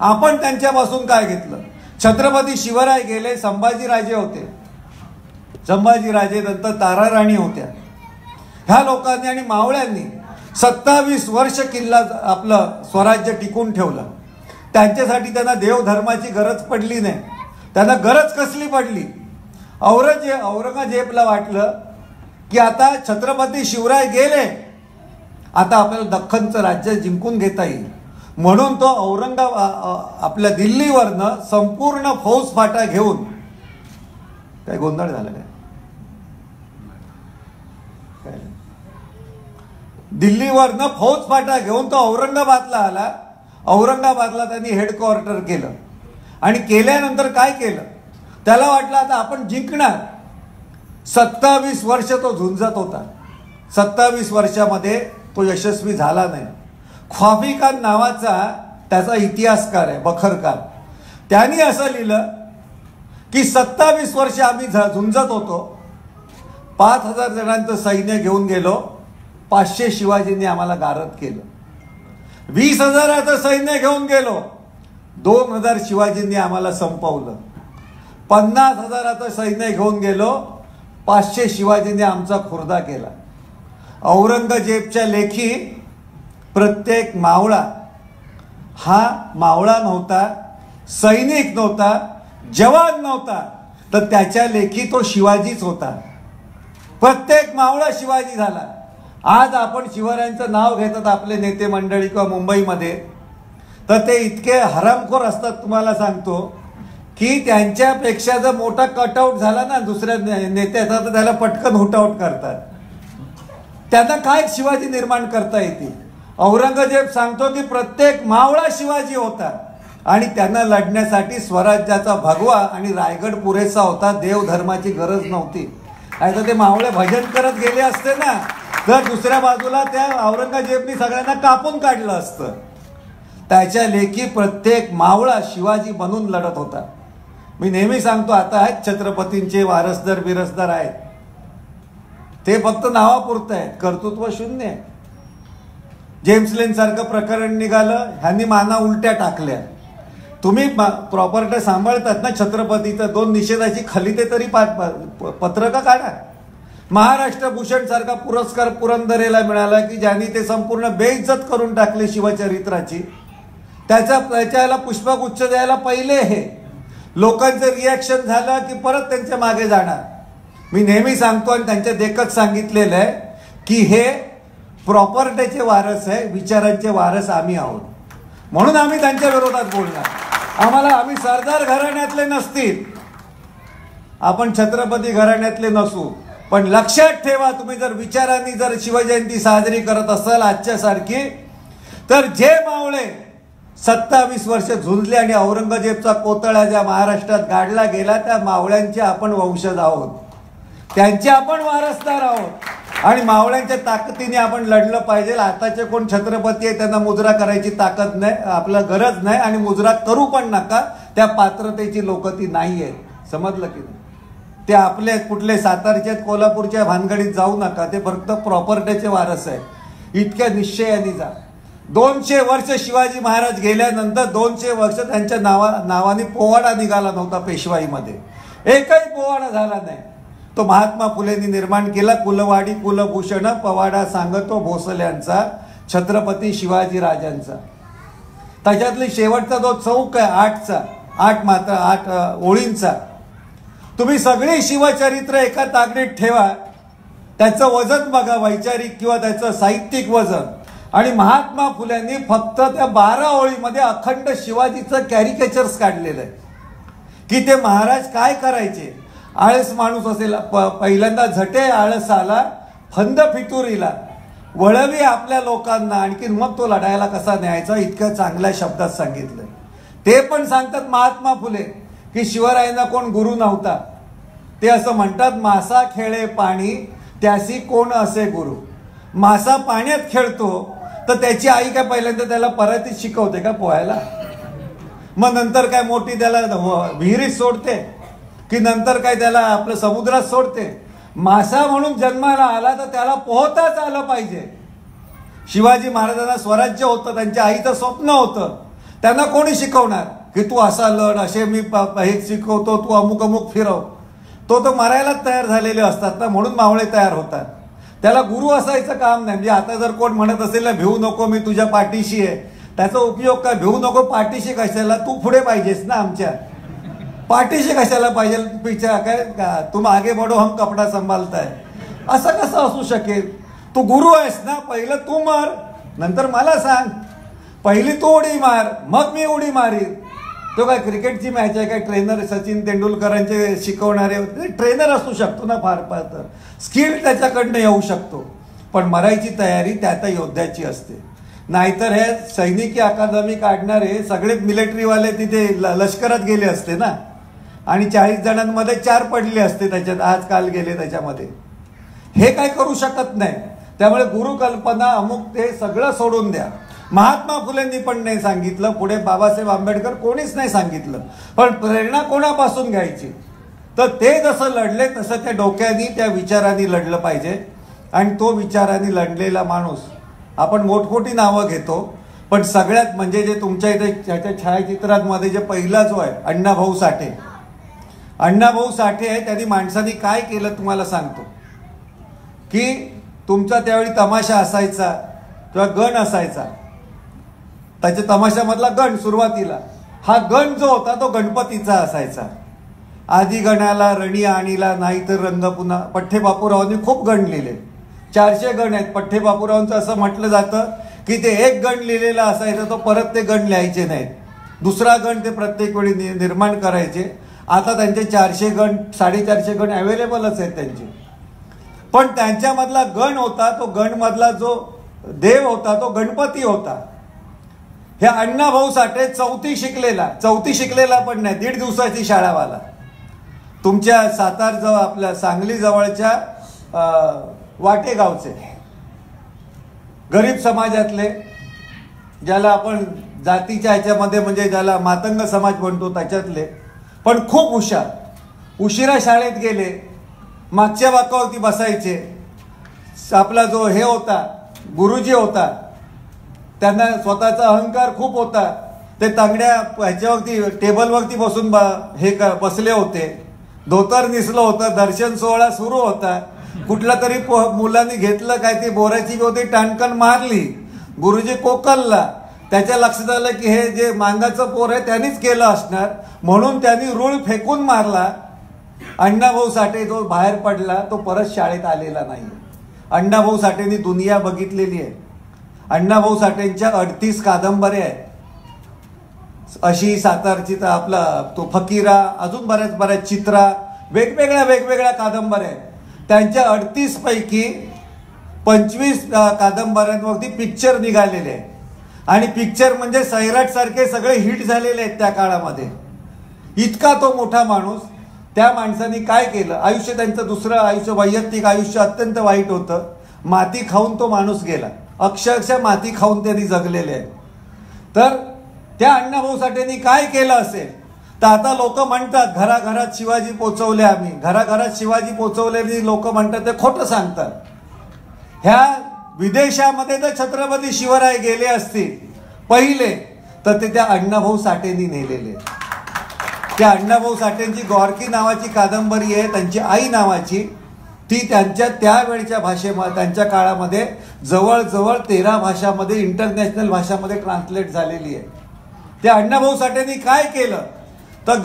आपण त्यांच्यापासून काय घेतलं. छत्रपती शिवराय गेले, संभाजीराजे होते, संभाजीराजे नंतर ताराराणी होत्या. ह्या लोकांनी आणि मावळ्यांनी 27 वर्ष किल्ला आपलं स्वराज्य टिकून ठेवलं. त्यांच्यासाठी त्यांना देवधर्माची गरज पडली नाही. त्यांना गरज कसली पडली, औरंगजेबला वाटलं की आता छत्रपती शिवराय गेले, आता आपल्याला दख्खनचं राज्य जिंकून घेता येईल, म्हणून तो आपल्या दिल्लीवरनं संपूर्ण फौजफाटा घेऊन, काय गोंधळ झाला काय, दिल्लीवरनं फौजफाटा घेऊन तो औरंगाबादला आला. औरंगाबादला त्यांनी हेडक्वार्टर केलं आणि केल्यानंतर काय केलं, त्याला वाटलं आता आपण जिंकणार, 27 वर्ष तो झुंजत होता. 27 वर्षामध्ये तो यशस्वी झाला नाही. ख्वाफी खान नावाचा त्याचा इतिहासकार आहे, बखरकार. त्यांनी असं लिहिलं की 27 वर्ष आम्ही झुंजत होतो, 5000 जणांचं सैन्य घेऊन गेलो, 500 शिवाजींनी आम्हाला गारद केलं. 20,000चं सैन्य घेऊन गेलो, 2,000 शिवाजींनी आम्हाला संपवलं. 50,000चं सैन्य घेऊन गेलो, 500 शिवाजींनी आमचा खुर्दा केला. औरंगजेबच्या लेखी प्रत्येक मावळा हा मावळा नव्हता, सैनिक नव्हता, जवान नव्हता, तर त्याच्या लेखी तो शिवाजीच होता. प्रत्येक मावळा शिवाजी झाला. आज आपण शिवरायांचं नाव घेतात आपले नेते मंडळी किंवा मुंबईमध्ये, तर ते इतके हरामखोर असतात तुम्हाला सांगतो की त्यांच्यापेक्षा जर मोठा कटआउट झाला ना दुसऱ्या नेत्याचा तर त्याला पटकन हुटआउट करतात. त्यांना काय शिवाजी निर्माण करता येते. औरंगजेब सांगतो की प्रत्येक मावळा शिवाजी होता आणि त्यांना लढण्यासाठी स्वराज्याचा भगवा आणि रायगड पुरेसा होता. देवधर्माची गरज नव्हती. आता ते मावळे भजन करत गेले असते ना तर दुसऱ्या बाजूला त्या औरंगजेबनी सगळ्यांना कापून काढलं असतं. त्याच्या लेखी प्रत्येक मावळा शिवाजी बनून लढत होता. मी नेहमी सांगतो, आता आहेत छत्रपतींचे वारसदार बिरसदार आहेत, ते फक्त नावापुरतं आहे, कर्तृत्व शून्य आहे. जेम्स लेन सारखं प्रकरण निघालं, ह्यांनी माना उलट्या टाकल्या. तुम्ही प्रॉपर्टी सांभाळतात ना छत्रपतीचं, 2 निषेधाची खलिते तरी पत्रकं काढा. महाराष्ट्र भूषण सारखा पुरस्कार पुरंदरेला मिळाला की ज्यांनी ते संपूर्ण बेइज्जत करून टाकले शिवचरित्राची. त्याच्याला पुष्पगुच्छ द्यायला पहिले हे लोकांचं रिॲक्शन झालं की परत त्यांच्या मागे जाणार. मी नेहमी सांगतो आणि त्यांच्या देखत सांगितलेलं आहे की हे प्रॉपर्टीचे वारस आहे, विचारांचे वारस आम्ही आहोत, म्हणून आम्ही त्यांच्या विरोधात बोलणार. आम्ही सरदार घराण्यातले नसतील, आपण छत्रपती घराण्यातले नसू, पण लक्षात ठेवा तुम्ही जर विचारांनी जर शिवजयंती साजरी करत असाल आजच्या सारखी, तर जे मावळे 27 वर्ष झुंजले आणि औरंगजेबचा कोतळा ज्या महाराष्ट्रात गाडला गेला त्या मावळ्यांचे आपण वंशज आहोत, त्यांचे आपण वारसदार आहोत आणि मावळ्यांच्या ताकदीने आपण लढलं पाहिजे. आताचे कोण छत्रपती आहे त्यांना मुजरा करायची ताकद नाही, आपला गरज नाही आणि मुजरा करू पण नका. त्या पात्रतेची लोक ती नाही आहेत, समजलं की नाही. ते आपले कुठले सातारचे कोल्हापूरच्या भानगडीत जाऊ नका, ते फक्त प्रॉपर्टीचे वारस आहे. इतक्या निश्चयाने जा. 200 वर्ष शिवाजी महाराज गेल्यानंतर 200 वर्ष त्यांच्या नावाने पोवाडा निघाला नव्हता पेशवाईमध्ये, एकही पोवाडा झाला नाही. तो महात्मा फुलेंनी निर्माण केला. कुलवाडी कुलभूषण पवाडा सांगतो भोसल्यांचा, छत्रपती शिवाजी राजांचा. त्याच्यातली शेवटचा जो चौक आहे 8 ओळींचा, तुम्ही सगळी शिवचरित्र एका तागडीत ठेवा, त्याचं वजन बघा, वैचारिक किंवा त्याचं साहित्यिक वजन. आणि महात्मा फुल्यांनी फक्त त्या 12 ओळीमध्ये अखंड शिवाजीचं कॅरिकेचर्स काढलेलं आहे की ते महाराज काय करायचे. आळस माणूस असेल, पहिल्यांदा झटे आळस आला, फंद फितुरीला वळवी आपल्या लोकांना, आणखी मग तो लढायला कसा न्यायचा, इतक्या चांगल्या शब्दात सांगितलं. ते पण सांगतात महात्मा फुले की शिवरायांना कोण गुरु नव्हता. ते असं म्हणतात, मासा खेळे पाणी त्यासी कोण असे गुरु. मासा पाण्यात खेळतो तर त्याची आई काय पहिल्यांदा त्याला परातीत शिकवते का पोहायला, मग नंतर काय मोठी त्याला विहिरीत सोडते की नंतर काय त्याला आपलं समुद्रात सोडते. मासा म्हणून जन्माला आला तर त्याला पोहताच आलं पाहिजे. शिवाजी महाराजांना स्वराज्य होतं, त्यांच्या आईचं स्वप्न होतं, त्यांना कोणी शिकवणार की तू असा लढ, असे मी हे शिकवतो, तू अमुक अमुक फिरव. तो मरायलाच तयार झालेले असतात ना, म्हणून मावळे तयार होतात. त्याला गुरु असायचं काम नाही. म्हणजे आता जर कोण म्हणत असेल ना भिवू नको मी तुझ्या पाठीशी आहे, त्याचा उपयोग काय. भिवू नको पाठीशी कशाला, तू पुढे पाहिजेस ना, आमच्या पाठीशी कशाला पाहिजे. पिछा काय तुम आगे बढो हम कपडा संभालताय, असं कसं असू शकेल. तू गुरु आहेस ना, पहिलं तू मार नंतर मला सांग. पहिली तू उडी मार मग मी उडी मारीन. तो काय क्रिकेटची मॅच आहे काय, ट्रेनर सचिन तेंडुलकरांचे शिकवणारे ट्रेनर असू शकतो ना, फार फार तर स्किल त्याच्याकडनं येऊ शकतो, पण मरायची तयारी त्या त्या योद्ध्याची असते. नाहीतर हे सैनिकी अकादमी काढणारे सगळे मिलिटरीवाले तिथे लष्करात गेले असते ना. आणि 40 जणांमध्ये 4 पडले असते त्याच्यात, आज काल गेले त्याच्यामध्ये. हे काय करू शकत नाही. त्यामुळे गुरुकल्पना अमुक ते सगळं सोडून द्या. महात्मा फुलेंनी पण नाही सांगितलं, पुढे बाबासाहेब आंबेडकर कोणीच नाही सांगितलं. पण प्रेरणा कोणापासून घ्यायची? तर ते जसं लढले तसं त्या डोक्यानी त्या विचारांनी लढलं पाहिजे. आणि तो विचारांनी लढलेला माणूस, आपण मोठमोठी नावं घेतो, पण सगळ्यात म्हणजे जे तुमच्या इथे त्याच्या छायाचित्रांमध्ये जे पहिला जो आहे अण्णाभाऊ साठे, अण्णाभाऊ साठे आहे. त्यांनी माणसांनी काय केलं तुम्हाला सांगतो की तुमचा त्यावेळी तमाशा असायचा किंवा गण असायचा, त्याच्या तमाशामधला गण सुरुवातीला, हा गण जो होता तो गणपतीचा असायचा. आधी गणाला रणी आणीला नाही तर रंग पुन्हा. पठ्ठे बापूरावांनी खूप गण लिहिले, 400 गण आहेत. पठ्ठे बापूरावांचं असं म्हटलं जातं की ते एक गण लिहिलेला असायचा, तो परत ते गण लिहायचे नाहीत, दुसरा गण ते प्रत्येक वेळी निर्माण करायचे. आता त्यांचे 400 गण 450 गण अवेलेबलच आहेत त्यांचे. पण त्यांच्यामधला गण होता, तो गणमधला जो देव होता तो गणपती होता. हे अण्णाभाऊ साठे चौथी शिकलेला पण नाही, 1.5 दिवसाची शाळावाला. तुमच्या सातार जवळ आपल्या सांगली जवळच्या वाटेगावचे गरीब समाजातले, ज्याला आपण जातीच्या ह्याच्यामध्ये म्हणजे ज्याला मातंग समाज म्हणतो त्याच्यातले, पण खूप हुशार. उशिरा शाळेत गेले, मागच्या बाकावरती बसायचे. आपला जो हे होता गुरुजी होता, त्यांना स्वतःचा अहंकार खूप होता. ते तांगड्या ह्याच्यावरती टेबलवरती बसून बसले होते, धोतर निसलं होतं, दर्शन सोहळा सुरू होता. कुठला तरी मुलांनी घेतलं काय ती बोराची होती, टाणकन मारली, गुरुजी कोकलला. त्याच्या लक्षात आलं की हे जे मांगाचं पोर आहे त्यांनीच केलं असणार, म्हणून त्यांनी रूळ फेकून मारला. अण्णाभाऊ साठे जो बाहेर पडला तो परत शाळेत आलेला नाही. अण्णाभाऊ साठेंनी दुनिया बघितलेली आहे. अण्णाभाऊ साठेंच्या 38 कादंबऱ्या आहेत. अशी सातारची तर आपला तो फकीरा, अजून बऱ्याच चित्रा, वेगवेगळ्या कादंबऱ्या आहेत. त्यांच्या 38 पैकी 25 कादंबऱ्यांवरती पिक्चर निघालेले आहे. आणि पिक्चर म्हणजे सैराट सारखे सगळे हिट झालेले आहेत त्या काळामध्ये. इतका तो मोठा माणूस. त्या माणसाने काय केलं, आयुष्य त्यांचं दुसरं आयुष्य वैयक्तिक आयुष्य अत्यंत वाईट होतं. माती खाऊन तो माणूस गेला, अक्षरशः माती खाऊन त्यांनी जगलेले आहे. तर त्या अण्णाभाऊ साठेंनी काय केलं असेल तर आता लोक म्हणतात घराघरात शिवाजी पोचवले आम्ही, घराघरात शिवाजी पोचवलेली लोक म्हणतात ते खोटं सांगतात. ह्या विदेशामध्ये तर छत्रपती शिवराय गेले असतील पहिले तर ते त्या अण्णाभाऊ साठेंनी नेलेले. त्या अण्णाभाऊ साठेंची गॉर्की नावाची कादंबरी आहे, त्यांची आई नावाची, ती त्यांच्या त्यावेळच्या भाषेमध्ये त्यांच्या काळामध्ये जवळजवळ 13 भाषामध्ये इंटरनॅशनल भाषामध्ये ट्रान्सलेट झालेली आहे. त्या अण्णाभाऊ साठेंनी काय केलं तर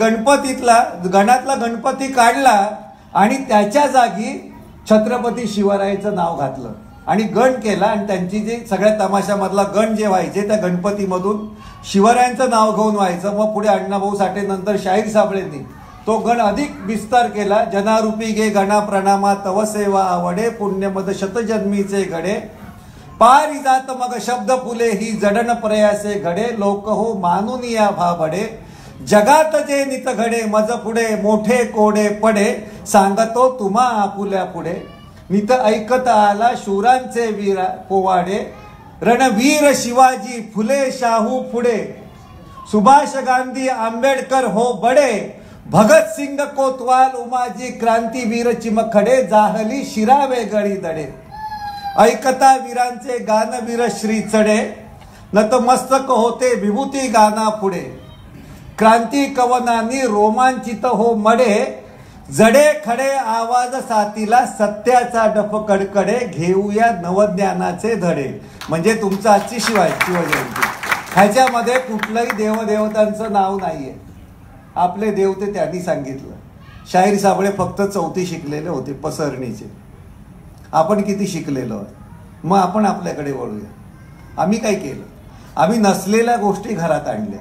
गणातला गणपती काढला आणि त्याच्या जागी छत्रपती शिवरायाचं नाव घातलं आणि गण केला. आणि त्यांची जी सगळ्या तमाशामधला गण जे व्हायचे त्या गणपतीमधून शिवरायांचं नाव घेऊन व्हायचं. मग पुढे अण्णाभाऊ साठे नंतर शाहीर साबळेंनी तो गण अधिक विस्तार केला. जनारूपी गे गणा प्रणामा तव सेवा आवडे, पुण्यमद शतजन्मीचे घडे, पारी जात मग शब्द फुले ही जडण प्रयासे घडे, लोक हो मानून या भाबडे, जगात जे नित घडे मज पुढे मोठे कोडे पडे, सांगतो तुम्हा आपुल्या पुढे, नित ऐकत आला शूरांचे वीरा पोवाडे, रणवीर शिवाजी फुले शाहू पुढे, सुभाष गांधी आंबेडकर हो बडे, भगत सिंग कोतवाल उमाजी क्रांतीवीर चिमखडे, जाहली शिरावे गळी दडे, ऐकता वीरांचे गानवीर श्री चढे, नतमस्तक होते विभूती गाना पुढे, क्रांती कवनांनी रोमांचित हो मडे, जडे खडे आवाज साथीला सत्याचा डफ कडकडे, घेऊया नवज्ञानाचे धडे. म्हणजे तुमचं आजची शिवजयंती ह्याच्यामध्ये कुठलंही देवदेवतांचं नाव नाहीये. आपले देवते त्यांनी सांगितलं. शाहीर साबळे फक्त 4थी शिकलेले होते पसरणीचे. आपण किती शिकलेलो आहे. मग आपण आपल्याकडे वळूया. आम्ही काय केलं, आम्ही नसलेल्या गोष्टी घरात आणल्या.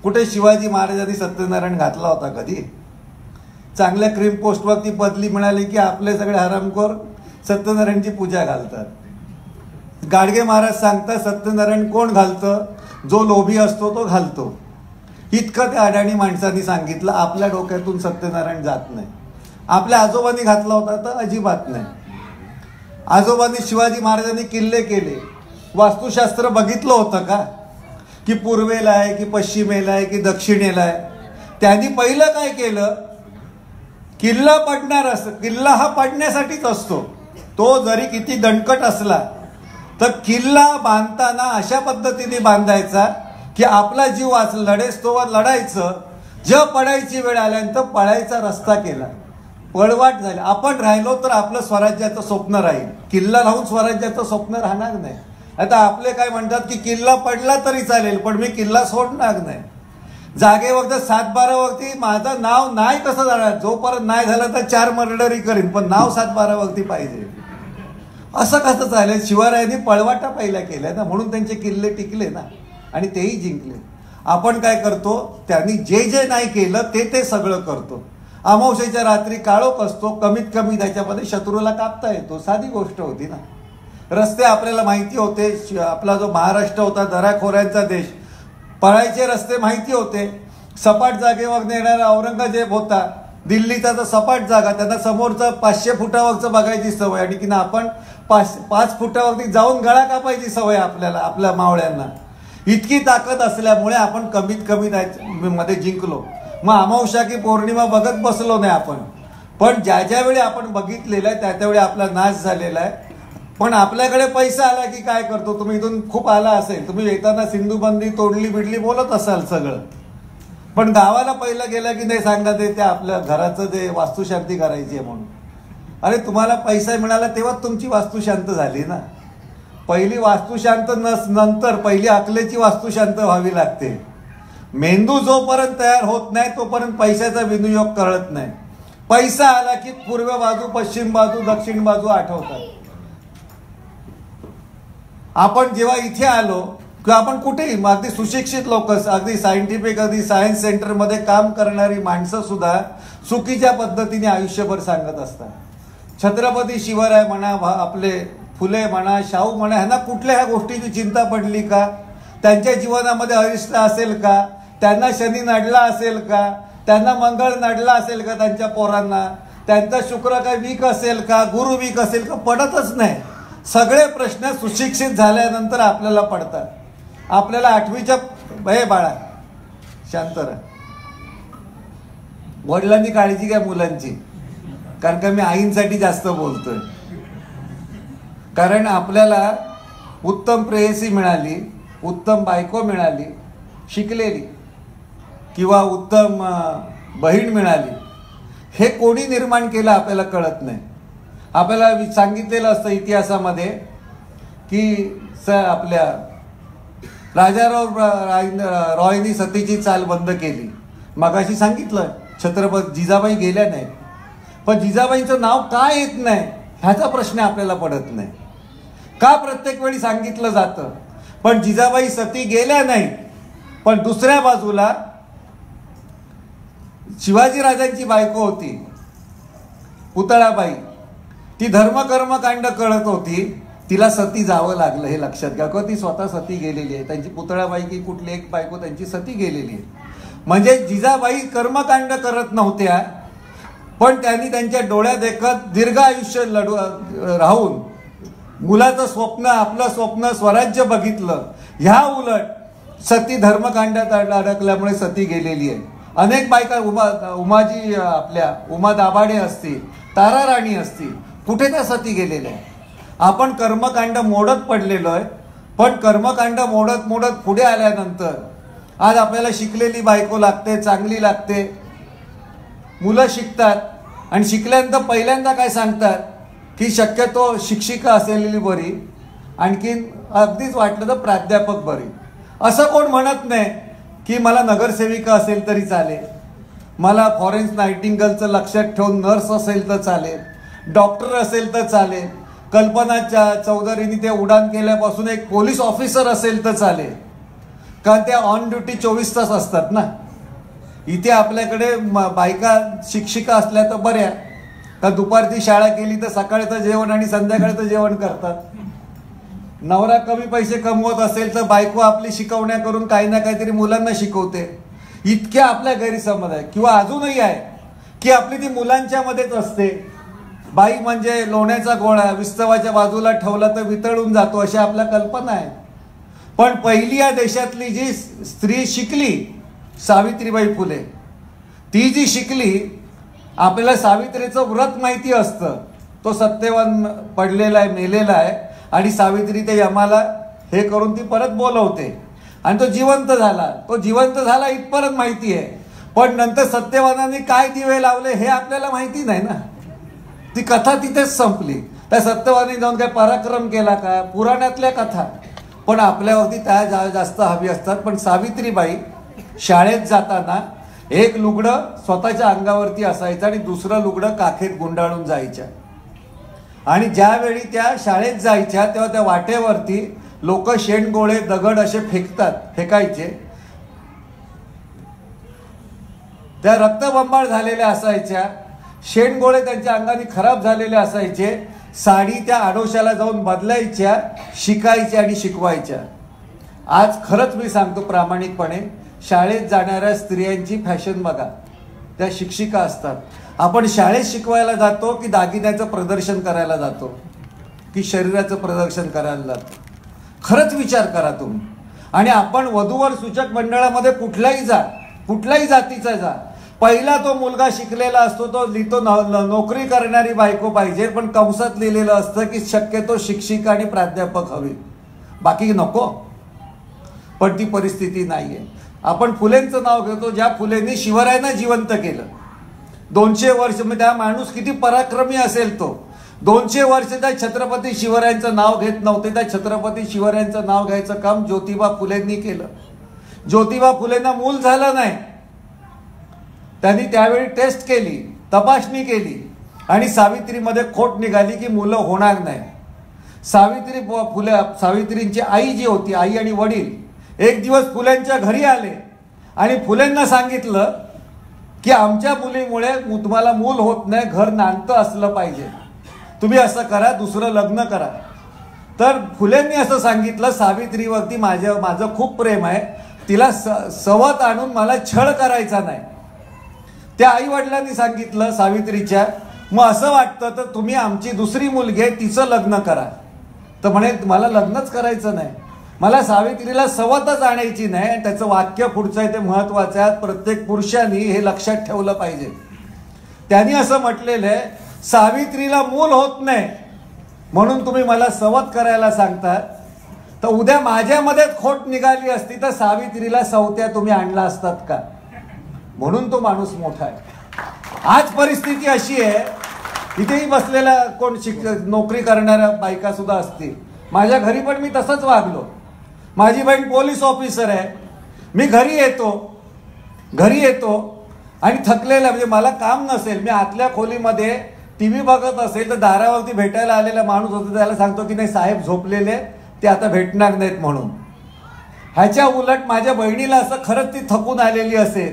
कुठे शिवाजी महाराजांनी सत्यनारायण घातला होता कधी? चांगल्या क्रीम पोस्टवरती बदली मिळाली की आपले सगळे हरामखोर सत्यनारायणची पूजा घालतात. गाडगे महाराज सांगतात सत्यनारायण कोण घालतं? जो लोभी असतो तो घालतो. इतकं त्या अडाणी माणसांनी सांगितलं. आपल्या डोक्यातून सत्यनारायण जात नाही. आपल्या आजोबांनी घातला होता तर अजिबात नाही. आजोबांनी शिवाजी महाराजांनी किल्ले केले, वास्तुशास्त्र बघितलं होतं का की पूर्वेला आहे की पश्चिमेला आहे की दक्षिणेला आहे? त्यांनी पहिलं काय केलं, किल्ला पडणार असं, किल्ला हा पडण्यासाठीच असतो. तो जरी किती दणकट असला तर किल्ला बांधताना अशा पद्धतीने बांधायचा की आपला जीव लढेस तोवर लढायचं, जेव्हा पडायची वेळ आल्यानंतर पळायचा रस्ता केला. पळवाट झाली. आपण राहिलो तर आपलं स्वराज्याचं स्वप्न राहील, किल्ला राहून स्वराज्याचं स्वप्न राहणार नाही. आता आपले काय म्हणतात की किल्ला पडला तरी चालेल पण मी किल्ला सोडणार नाही. जागे वक्त 7-12 वक्ती माझं नाव नाही कसं जाणार, जोपर्यंत नाही झालं तर 4 मर्डरही करीन पण नाव 7-12 वक्ती पाहिजे. असं कसं चालेल? शिवरायांनी पळवाटा पहिल्या केल्या ना, म्हणून त्यांचे किल्ले टिकले ना आणि तेही जिंकले. आपण काय करतो, त्यांनी जे जे नाही केलं ते सगळं करतो. अमावस्येच्या रात्री काळोख असतो, कमीत कमी त्याच्यामध्ये शत्रूला कापता येतो. साधी गोष्ट होती ना. रस्ते आपल्याला माहिती होते. आपला जो महाराष्ट्र होता दऱ्याखोऱ्यांचा देश, पळायचे रस्ते माहिती होते. सपाट जागेवर येणारा औरंगजेब होता, दिल्लीचा तर सपाट जागा, त्यांना समोरचं 500 फुटावरचं बघायची सवय आणि की ना आपण 5 फुटावरती जाऊन गळा कापायची सवय आपल्याला, आपल्या मावळ्यांना. इतकी ताकद असल्यामुळे आपण कमीत कमी मध्ये जिंकलो. मग अमावस्या की पौर्णिमा बघत बसलो नाही आपण, पण ज्या वेळी आपण बघितलेलं आहे त्यावेळी आपला नाश झालेला आहे. पण आपल्याकडे पैसा आला की काय करतो, तुम्ही इथून खूप आला असेल, तुम्ही येताना सिंधुबंदी तोडली बिडली बोलत असाल सगळं, पण गावाला पहिलं गेलं की नाही सांगणार ते आपल्या घराचं जे वास्तुशांती करायची आहे म्हणून. अरे तुम्हाला पैसा मिळाला तेव्हा तुमची वास्तुशांत झाली ना. पहिली वास्तुशांत नंतर पहिली अकलेची वास्तुशांत व्हावी लागते. मेंदू जोपर्यंत तयार होत नाही तोपर्यंत पैशाचा विनियोग कळत नाही. पैसा आला की पूर्व बाजू, पश्चिम बाजू, दक्षिण बाजू आठवतात. आपण जेव्हा इथे आलो किंवा आपण कुठेही, अगदी सुशिक्षित लोक, अगदी सायंटिफिक, अगदी सायन्स सेंटरमध्ये काम करणारी माणसं सुद्धा चुकीच्या पद्धतीने आयुष्यभर सांगत असतात. छत्रपती शिवराय म्हणा, आपले फुले म्हणा, शाहू म्हणा, ह्यांना कुठल्या ह्या गोष्टीची चिंता पडली का? त्यांच्या जीवनामध्ये अरिष्ट असेल का? त्यांना शनी नडला असेल का? त्यांना मंगळ नडला असेल का? त्यांच्या पोरांना त्यांचा शुक्र काय वीक असेल का? गुरु वीक असेल का? पडतच नाही. सगळे प्रश्न सुशिक्षित झाल्यानंतर आपल्याला पडतात. आपल्याला 8वीच्या हे बाळा शांत राहा, वडिलांनी काळजी घ्या मुलांची, कारण का मी आईंसाठी जास्त बोलतोय. कारण आपल्याला उत्तम प्रेयसी मिळाली, उत्तम बायको मिळाली, शिकलेली, किंवा उत्तम बहीण मिळाली, हे कोणी निर्माण केलं आपल्याला कळत नाही. आपल्याला सांगितलेलं असतं इतिहासामध्ये की आपल्या राजाराव रॉयनी सतीची चाल बंद केली. मगाशी सांगितलं छत्रपती जिजाबाई गेल्या नाही, पण जिजाबाईंचं नाव का येत नाही ह्याचा प्रश्न आपल्याला पडत नाही. का प्रत्येक वेळी सांगितलं जातं पण जिजाबाई सती गेल्या नाही. पण दुसऱ्या बाजूला शिवाजीराजांची बायको होती पुतळाबाई, ती धर्मकर्मकांड कळत होती, तिला सती जावं लागलं हे लक्षात घ्या. किंवा ती स्वतः सती गेलेली आहे. त्यांची पुतळाबाई की कुठली एक बायको त्यांची सती गेलेली आहे. म्हणजे जिजाबाई कर्मकांड करत नव्हत्या, पण त्यांनी त्यांच्या डोळ्या देखत दीर्घ आयुष्य राहून मुलाचं स्वप्न, आपलं स्वप्न स्वराज्य बघितलं. ह्या उलट सती धर्मकांडात अडकल्यामुळे सती गेलेली आहे. अनेक बायका, उमाजी, आपल्या उमा दाभाडे असतील, तारा राणी असतील, कुठे त्या सती गेलेल्या आहे. आपण कर्मकांड मोडत पडलेलो आहे. पण कर्मकांड मोडत मोडत पुढे आल्यानंतर आज आपल्याला शिकलेली बायको लागते, चांगली लागते, मुलं शिकतात आणि शिकल्यानंतर पहिल्यांदा काय सांगतात की शक्यतो शिक्षिका असलेली बरी, आणखीन अगदीच वाटलं तर प्राध्यापक बरी. असं कोण म्हणत नाही की मला नगरसेविका असेल तरी चालेल, मला फॉरेन्स नायटिंगलचं लक्षात ठेवून नर्स असेल तर चालेल, डॉक्टर असेल तर चालेल, कल्पना चौधरींनी ते उडान केल्यापासून एक पोलीस ऑफिसर असेल तर चालेल, कारण त्या ऑन ड्युटी 24 तास असतात ना. इथे आपल्याकडे बायका शिक्षिका असल्या तर बऱ्या, का दुपारची शाळा केली तर सकाळचं जेवण आणि संध्याकाळचं जेवण करतात. नवरा कमी पैसे कमवत असेल तर बायको आपली शिकवण्या करून काही ना काहीतरी मुलांना शिकवते. इतक्या आपल्या गैरसमज आहे, किंवा अजूनही आहे की आपली ती मुलांच्या मध्येच असते. बाई म्हणजे लोण्याचा गोळा, विस्तवाच्या बाजूला ठेवला तर वितळून जातो, अशा आपल्या कल्पना आहेत. पण पहिली या देशातली जी स्त्री शिकली, सावित्रीबाई फुले, ती जी शिकली, आपल्याला सावित्रीचं व्रत माहिती असतं, तो सत्यवान पडलेला आहे, मेलेला आहे, आणि सावित्री ते यमाला हे करून ती परत बोलवते आणि तो जिवंत झाला. तो जिवंत झाला इथपर्यंत माहिती आहे, पण नंतर सत्यवानाने काय दिवे लावले हे आपल्याला माहिती नाही ना. ती कथा तिथेच संपली. त्या सत्यवानी जाऊन काय पराक्रम केला का, पुराणातल्या कथा. पण आपल्यावरती त्या जास्त हवी असतात. पण सावित्रीबाई शाळेत जाताना एक लुगडं स्वतःच्या अंगावरती असायचं आणि दुसरं लुगडं काखेत गुंडाळून जायच्या. आणि ज्यावेळी त्या शाळेत जायच्या तेव्हा त्या वाटेवरती लोक शेणगोळे दगड असे फेकायचे. त्या रक्तबंबाळ झालेल्या असायच्या, शेणगोळे त्यांच्या अंगाने खराब झालेले असायचे. साडी त्या आडोशाला जाऊन बदलायच्या, शिकायच्या आणि शिकवायच्या. आज खरंच मी सांगतो प्रामाणिकपणे, शाळेत जाणाऱ्या स्त्रियांची फॅशन बघा. त्या शिक्षिका असतात. आपण शाळेत शिकवायला जातो की दागिन्याचं प्रदर्शन करायला जातो, की शरीराचं प्रदर्शन करायला जातो? खरंच विचार करा तुम्ही. आणि आपण वधूवर सूचक मंडळामध्ये कुठल्याही जातीचा जा, पहिला तो मुलगा शिकलेला असतो, तो लिहितो नोकरी करणारी बायको पाहिजे, पण कंसात लिहिलेलं असतं की शक्यतो शिक्षिका आणि प्राध्यापक हवी, बाकी नको. पण ती परिस्थिती नाहीये. आपण फुलेंचं नाव घेतो, ज्या फुलेंनी शिवरायांना जिवंत केलं. 200 वर्ष, त्या माणूस किती पराक्रमी असेल तो. 200 वर्ष त्या छत्रपती शिवरायांचं नाव घेत नव्हते. त्या छत्रपती शिवरायांचं नाव घ्यायचं काम ज्योतिबा फुलेंनी केलं. ज्योतिबा फुलेंना मूल झालं नाही. त्यांनी त्यावेळी टेस्ट केली, तपासणी केली, आणि सावित्रीमध्ये खोट निघाली की मुलं होणार नाही. सावित्रींची आई जी होती, आई आणि वडील, एक दिवस फुल्यांच्या घरी आले आणि फुलेंना सांगितलं की आमच्या मुलीमुळे तुम्हाला मूल होत नाही, घर नांदतं असलं पाहिजे, तुम्ही असं करा, दुसरं लग्न करा. तर फुलेंनी असं सांगितलं, सावित्रीवरती माझं खूप प्रेम आहे, तिला सवत आणून मला छळ करायचा नाही. त्या आई वडिलांनी सांगितलं सावित्रीच्या, मग असं वाटतं तर तुम्ही आमची दुसरी मुलगी आहे, तिचं लग्न करा. तर म्हणे मला लग्नच करायचं नाही, मला सावित्रीला सवतच आणायची नाही. आणि त्याचं वाक्य पुढचं आहे ते महत्वाचं आहे, प्रत्येक पुरुषांनी हे लक्षात ठेवलं पाहिजे. त्यांनी असं म्हटलेलं आहे, सावित्रीला मूल होत नाही म्हणून तुम्ही मला सवत करायला सांगता, तर उद्या माझ्यामध्ये खोट निघाली असती तर सावित्रीला सवत्या तुम्ही आणला असतात का? म्हणून तो माणूस मोठा आहे. आज परिस्थिती अशी आहे, इथेही बसलेला कोण नोकरी करणाऱ्या बायका सुद्धा असतील. माझ्या घरी पण मी तसंच वागलो. माझी बहीण पोलीस ऑफिसर आहे. मी घरी येतो आणि थकलेला, म्हणजे मला काम नसेल, मी आतल्या खोलीमध्ये टीव्ही बघत असेल तर दारावरती भेटायला आलेला माणूस होता, त्याला सांगतो की नाही साहेब झोपलेले, ते आता भेटणार नाहीत म्हणून. ह्याच्या उलट माझ्या बहिणीला असं खरंच ती थकून आलेली असेल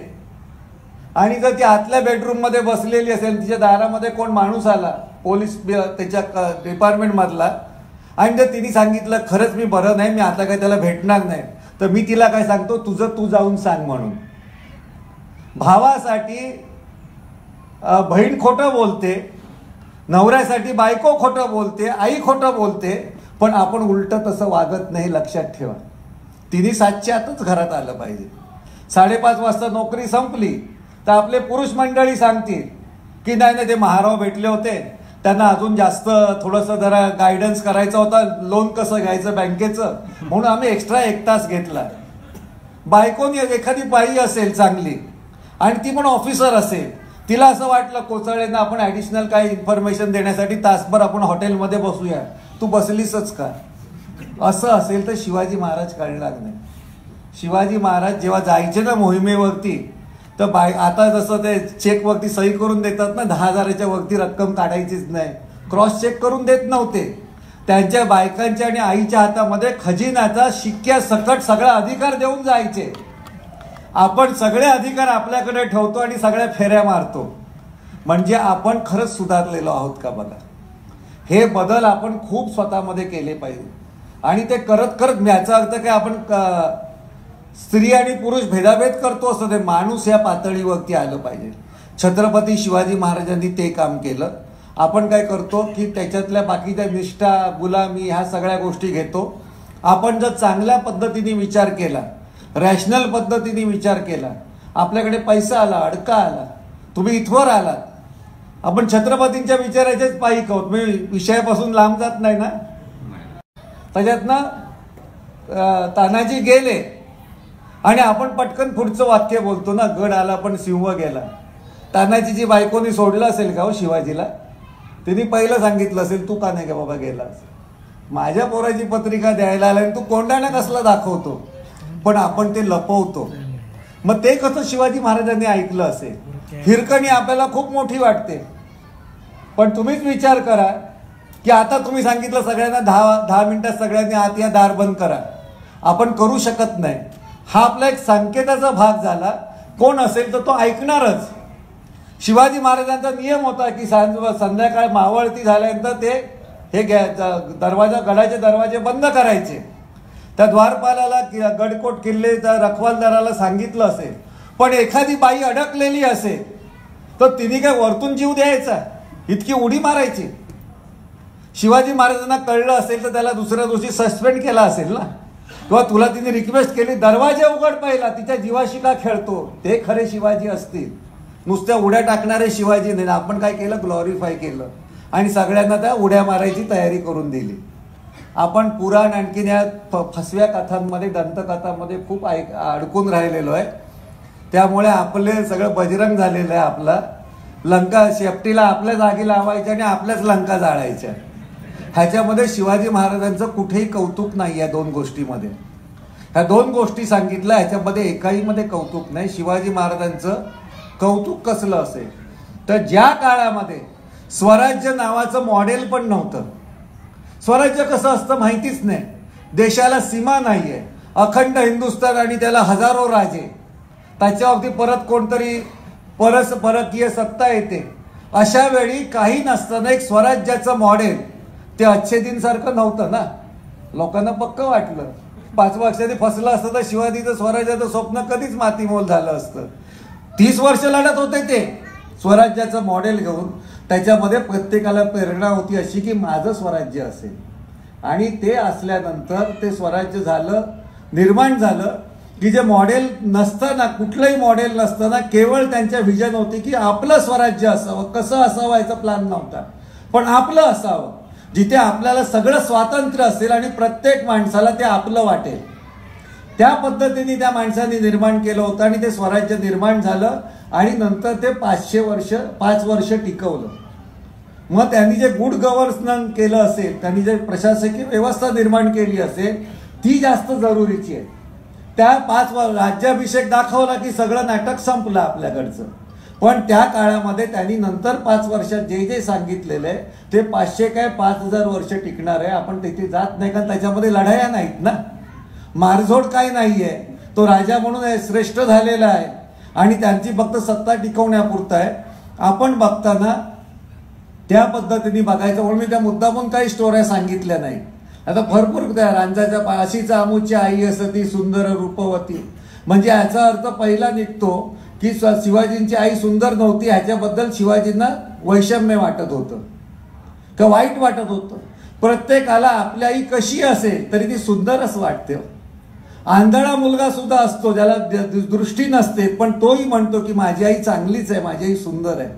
आणि जर ती आतल्या बेडरूममध्ये बसलेली असेल, तिच्या दारामध्ये कोण माणूस आला पोलीस त्याच्या डिपार्टमेंटमधला, आणि जर तिने सांगितलं खरंच मी बरं नाही, मी आता काही त्याला भेटणार नाही, तर मी तिला काय सांगतो, तुझं तू जाऊन सांग म्हणून. भावासाठी बहीण खोटं बोलते, नवऱ्यासाठी बायको खोटं बोलते, आई खोटं बोलते, पण आपण उलटं तसं वागत नाही, लक्षात ठेवा. तिने 7च्या आतच घरात आलं पाहिजे. 5:30 वाजता नोकरी संपली तर आपले पुरुष मंडळी सांगतील की नाही ते महाराव भेटले होते, त्यांना अजून जास्त थोडंसं जरा गायडन्स करायचा होता, लोन कसं घ्यायचं बँकेचं, म्हणून आम्ही एक्स्ट्रा 1 तास घेतला. बायकोनी एखादी बाई असेल चांगली आणि ती पण ऑफिसर असेल, तिला असं वाटलं कोचळेंना आपण ॲडिशनल काही इन्फॉर्मेशन देण्यासाठी तासभर आपण हॉटेलमध्ये बसूया, तू बसलीसच का? असं असेल तर शिवाजी महाराज कळणार नाही. शिवाजी महाराज जेव्हा जायचे ना मोहिमेवरती, तर आता जसं ते चेकवरती सही करून देतात ना, 10,000च्या वरती रक्कम काढायचीच नाही, क्रॉस चेक करून देत नव्हते. त्यांच्या बायकांच्या आणि आईच्या हातामध्ये खजिन्याचा शिक्क्या सकट सगळा अधिकार देऊन जायचे. आपण सगळे अधिकार आपल्याकडे ठेवतो आणि सगळ्या फेऱ्या मारतो. म्हणजे आपण खरंच सुधारलेलो आहोत का बघा. हे बदल आपण खूप स्वतःमध्ये केले पाहिजे. आणि ते करत याचा अर्थ काय आपण स्त्री आणि पुरुष भेदाभेद करतो असं ते माणूस या पातळीवरती आलं पाहिजे. छत्रपती शिवाजी महाराजांनी ते काम केलं. आपण काय करतो की त्याच्यातल्या बाकीच्या निष्ठा, गुलामी ह्या सगळ्या गोष्टी घेतो. आपण जर चांगल्या पद्धतीने विचार केला, रॅशनल पद्धतीने विचार केला, आपल्याकडे पैसा आला, अडका आला, तुम्ही इथवर आलात, आपण छत्रपतींच्या विचाराचेच पायीक आहोत. मी विषयापासून लांब जात नाही ना. त्याच्यातनं तानाजी गेले आणि आपण पटकन पुढचं वाक्य बोलतो ना, गड आला पण सिंह गेला. तानाजीची बायकोनी सोडलं असेल का हो शिवाजीला? तिने पहिलं सांगितलं असेल, तू का नाही का बाबा गेलास, माझ्या पोराची पत्रिका द्यायला आला आणि तू कोंडाणा कसला दाखवतो. पण आपण ते लपवतो. मग ते कसं शिवाजी महाराजांनी ऐकलं असेल. हिरकणी आपल्याला खूप मोठी वाटते, पण तुम्हीच विचार करा की आता तुम्ही सांगितलं सगळ्यांना 10 मिनिटात सगळ्यांनी आत या, दार बंद करा. आपण करू शकत नाही. हा आपला एक संकेताचा भाग झाला. कोण असेल तर तो ऐकणारच. शिवाजी महाराजांचा नियम होता की संध्याकाळ मावळती झाल्यानंतर ते हे दरवाजा, गडाचे दरवाजे बंद करायचे. त्या द्वारपालाला, गडकोट किल्ले रखवालदाराला सांगितलं असेल, पण एखादी बाई अडकलेली असेल तर तिने काय वरतून जीव द्यायचा, इतकी उडी मारायची. शिवाजी महाराजांना कळलं असेल तर त्याला दुसऱ्या दिवशी सस्पेंड केला असेल ना, किंवा तुला तिने रिक्वेस्ट केली, दरवाजा उघड पाहिला, तिच्या जीवाशी का खेळतो. ते खरे शिवाजी असतील. नुसत्या उड्या टाकणारे शिवाजी नाही. आपण काय केलं, ग्लोरीफाय केलं आणि सगळ्यांना त्या उड्या मारायची तयारी करून दिली. आपण पुराण आणखीन या फसव्या कथांमध्ये, दंतकथांमध्ये खूप अडकून राहिलेलो आहे. त्यामुळे आपले सगळं बजरंग झालेलं आहे. आपला लंका शेपटीला आपल्या जागी लावायच्या आणि आपल्याच लंका जाळायच्या. ह्याच्यामध्ये शिवाजी महाराजांचं कुठेही कौतुक नाही. या 2 गोष्टीमध्ये, ह्या 2 गोष्टी सांगितल्या, ह्याच्यामध्ये एकाहीमध्ये कौतुक नाही. शिवाजी महाराजांचं कौतुक कसलं असेल तर ज्या काळामध्ये स्वराज्य नावाचं मॉडेल पण नव्हतं. स्वराज्य कसं असतं माहितीच नाही. देशाला सीमा नाही आहे, अखंड हिंदुस्थान आणि त्याला हजारो राजे, त्याच्यावरती परत कोणतरी परकीय सत्ता येते. अशा वेळी काही नसताना एक स्वराज्याचं मॉडेल, ते अच्छे दिन सारखं नव्हतं ना. लोकांना पक्क वाटलं 5 वर्षांनी फसलं असतं तर शिवाजीचं स्वराज्याचं स्वप्न कधीच मातीमोल झालं असतं. 30 वर्ष लढत होते ते स्वराज्याचं मॉडेल घेऊन. त्याच्यामध्ये प्रत्येकाला प्रेरणा होती अशी की माझं स्वराज्य असेल. आणि ते असल्यानंतर ते स्वराज्य झालं, निर्माण झालं की जे मॉडेल नसताना, कुठलंही मॉडेल नसताना केवळ त्यांच्या व्हिजन होती की आपलं स्वराज्य असावं. कसं असावं याचा प्लॅन नव्हता, पण आपलं असावं, जिथे आपल्याला सगळं स्वातंत्र्य असेल आणि प्रत्येक माणसाला ते आपलं वाटेल. त्या पद्धतीने त्या माणसाने निर्माण केलं होतं आणि ते स्वराज्य निर्माण झालं. आणि नंतर ते 5 वर्ष टिकवलं. मग त्यांनी जे गुड गव्हर्नन्स केलं असेल, त्यांनी जे प्रशासकीय व्यवस्था निर्माण केली असेल, ती जास्त जरुरीची आहे. त्या 5 राज्याभिषेक दाखवला की सगळं नाटक संपलं आपल्याकडचं. पण त्या काळामध्ये त्यांनी नंतर 5 वर्षात जे जे सांगितलेलं आहे ते 500 काय 5000 वर्ष टिकणार आहे. आपण तिथे जात नाही, कारण त्याच्यामध्ये लढाया नाहीत ना, मारझोड काय नाहीये. तो राजा म्हणून श्रेष्ठ झालेला आहे आणि त्यांची फक्त सत्ता टिकवण्यापुरता आहे. आपण बघताना त्या पद्धतीने बघायचं. म्हणून मी त्या मुद्दामून काही स्टोऱ्या सांगितल्या नाही. आता भरपूर त्या रांजाच्या पाशीचा आमूची आई असती सुंदर रूपवती, म्हणजे याचा अर्थ पहिला निघतो की शिवाजींची आई सुंदर नव्हती, ह्याच्याबद्दल शिवाजींना वैषम्य वाटत होतं का वाईट वाटत होतं. प्रत्येकाला आपली आई कशी असेल तरी ती सुंदरच वाटते. आंधळा मुलगा सुद्धा असतो ज्याला दृष्टी नसते, पण तोही म्हणतो की माझी आई चांगलीच आहे, माझी आई सुंदर आहे.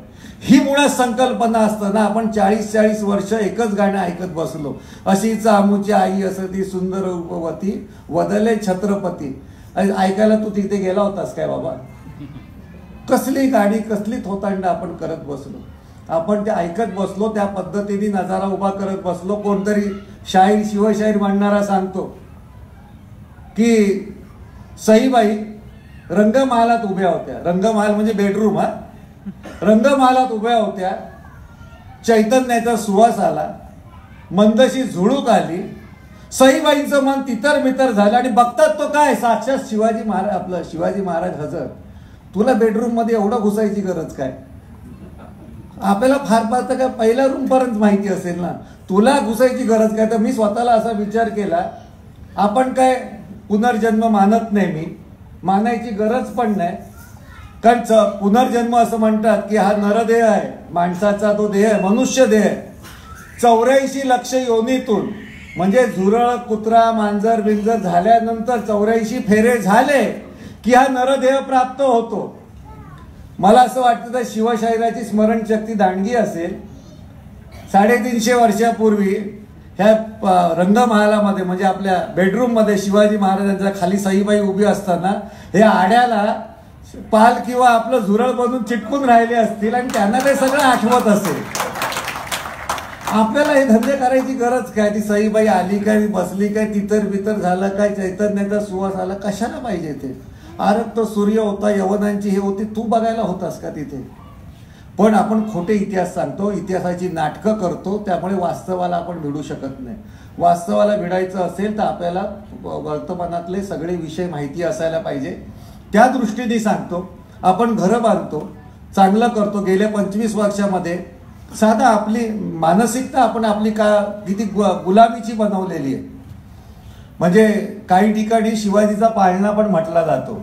ही मुळात संकल्पना असताना आपण 40 वर्ष एकच गाणं ऐकत बसलो. अशीच आमूची आई असती सुंदर रूपवती, वदले छत्रपती. ऐकायला तू तिथे गेला होतास काय बाबा? कसली गाणी, कसली थोतांड आपण करत बसलो. आपण ते ऐकत बसलो, त्या पद्धतीने नजारा उभा करत बसलो. कोणतरी शाहीर, शिवशाहीर म्हणणारा सांगतो की सईबाई रंगमहालात उभ्या होत्या. रंगमहाल म्हणजे बेडरूम. रंगमहालात उभ्या होत्या. चैतन्याचा सुवास आला, मंदशी झुळूक आली. सईबाईंचं मन तितर मितर झालं आणि बघतात तो काय, साक्षात शिवाजी महाराज, आपलं शिवाजी महाराज हजर. तुला बेडरूम मध्ये एवढं घुसायची गरज काय? आपल्याला फार तर काय पहिल्या रूम पर्यंत माहिती असेल ना, तुला घुसायची गरज काय? तर मी स्वतःला असा विचार केला, आपण काय पुनर्जन्म मानत नाही मी, मानायची गरज पण नाही. कारण पुनर्जन्म असं म्हणतात की हा नरदेह आहे, माणसाचा तो देह आहे, मनुष्य देह आहे. 84 लक्ष योनीतून म्हणजे झुरळ कुत्रा मांजर बिंजर झाल्यानंतर 84 फेरे झाले की हा नरदेह प्राप्त होतो. मला असं वाटतं तर शिवशाहिराची स्मरणशक्ती दांडगी असेल. 350 वर्षापूर्वी ह्या रंगमहालामध्ये म्हणजे आपल्या बेडरूममध्ये शिवाजी महाराजांच्या खाली सईबाई उभी असताना हे आड्याला पाल किंवा आपलं झुरळ बनून चिटकून राहिले असतील आणि त्यांना ते सगळं आठवत असेल. आपल्याला हे धंदे करायची गरज काय? ती सईबाई आली काय, बसली काय, तितर बितर झालं काय, चैतन्याचा सुवास आला, कशाला पाहिजे ते? अरे तो सूर्य होता, यवनांची हे होती, तू बघायला होतास का तिथे? पण आपण खोटे इतिहास सांगतो, इतिहासाची नाटकं करतो, त्यामुळे वास्तवाला आपण भिडू शकत नाही. वास्तवाला भिडायचं असेल तर आपल्याला वर्तमानातले सगळे विषय माहिती असायला पाहिजे. त्या दृष्टीने सांगतो, आपण घरं बांधतो, चांगलं करतो. गेल्या 25 वर्षामध्ये साधा आपली मानसिकता आपण आपली किती गुलामीची बनवलेली आहे. म्हणजे काही ठिकाणी शिवाजीचा पाळणा पण म्हटला जातो.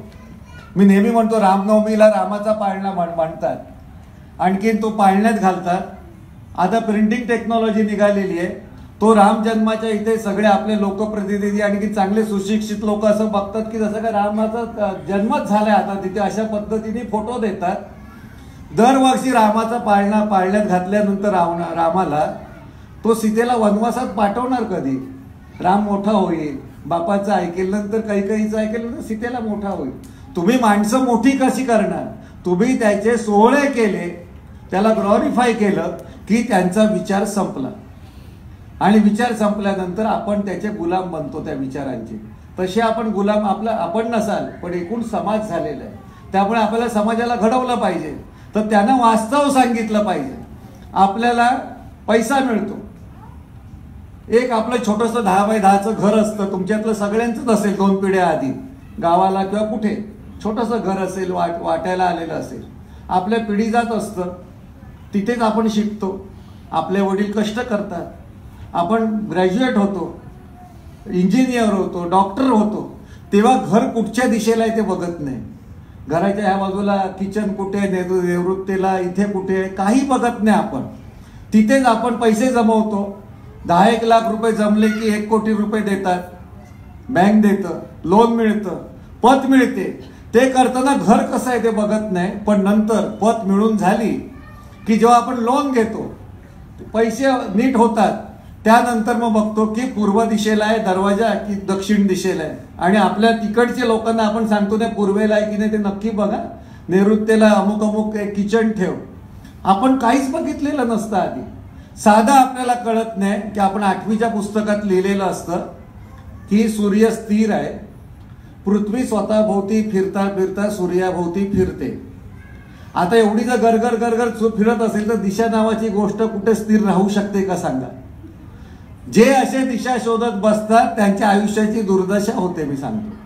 मी नेहमी म्हणतो रामनवमीला रामाचा पाळणा म्हणतात, आणखीन तो पाळण्यात घालतात. आता प्रिंटिंग टेक्नॉलॉजी निघालेली आहे. तो राम जन्माच्या इथे सगळे आपले लोकप्रतिनिधी आणखी चांगले सुशिक्षित लोक असं बघतात की जसं का रामाचा जन्मच झालाय आता तिथे, अशा पद्धतीने फोटो देतात. दरवर्षी रामाचा पाळणा पाळण्यात घातल्यानंतर रामाला तो सीतेला वनवासात पाठवणार कधी? राम मोठा होईल, बापाचं ऐकेल, नंतर कैकेयीचं ऐकेल, नंतर सीतेला मोठा होईल. तुम्ही माणसं मोठी कशी करणार? तुम्ही त्याचे सोहळे केले, त्याला ग्लॉरिफाय केलं की त्यांचा विचार संपला. आणि विचार संपल्यानंतर आपण त्याचे गुलाम बनतो त्या विचारांचे. तसे आपण गुलाम आपण नसाल पण एकूण समाज झालेला आहे. त्यामुळे आपल्याला समाजाला घडवलं पाहिजे, तर त्यानं वास्तव सांगितलं पाहिजे. आपल्याला पैसा मिळतो, एक आपलं छोटंसं 10 बाय 10चं घर असतं, तुमच्यातलं सगळ्यांचंच असेल 2 पिढ्या आधी, गावाला किंवा कुठे छोटंसं घर असेल, वाटायला आलेलं असेल. आपल्या पिढी जात असतं, तिथेच आपण शिकतो. आपले वडील कष्ट करतात, आपण ग्रॅज्युएट होतो, इंजिनियर होतो, डॉक्टर होतो. तेव्हा घर कुठच्या दिशेला आहे ते बघत नाही. घराच्या ह्या बाजूला किचन कुठे, निवृत्तीला इथे कुठे, काही बघत नाही आपण. तिथेच आपण पैसे जमवतो. 10-1 लाख रुपये जमले की 1 कोटी रुपये देतात, बँक देतं, लोन मिळतं, पत मिळते. ते करताना घर कसं आहे ते बघत नाही. पण नंतर पत मिळून झाली की जेव्हा आपण लोन घेतो, पैसे नीट होतात, त्यानंतर मग बघतो की पूर्व दिशेला आहे दरवाजा की दक्षिण दिशेला आहे. आणि आपल्या तिकडच्या लोकांना आपण सांगतो नाही पूर्वेला आहे की नाही ते नक्की बघा, नैऋत्येला अमुक अमुक एक किचन ठेव. आपण काहीच बघितलेलं नसतं आधी. साधा आपल्याला कळत नाही की आपण 8वीच्या पुस्तकात लिहिलेलं असतं की सूर्य स्थिर आहे, पृथ्वी स्वतः भोवती फिरता फिरता सूर्याभोवती फिरते. आता एवढी जर गरगर गरगर फिरत असेल तर दिशा नावाची गोष्ट कुठे स्थिर राहू शकते का सांगा? जे असे दिशा शोधत बसतात त्यांच्या आयुष्याची दुर्दशा होते. मी सांगतो,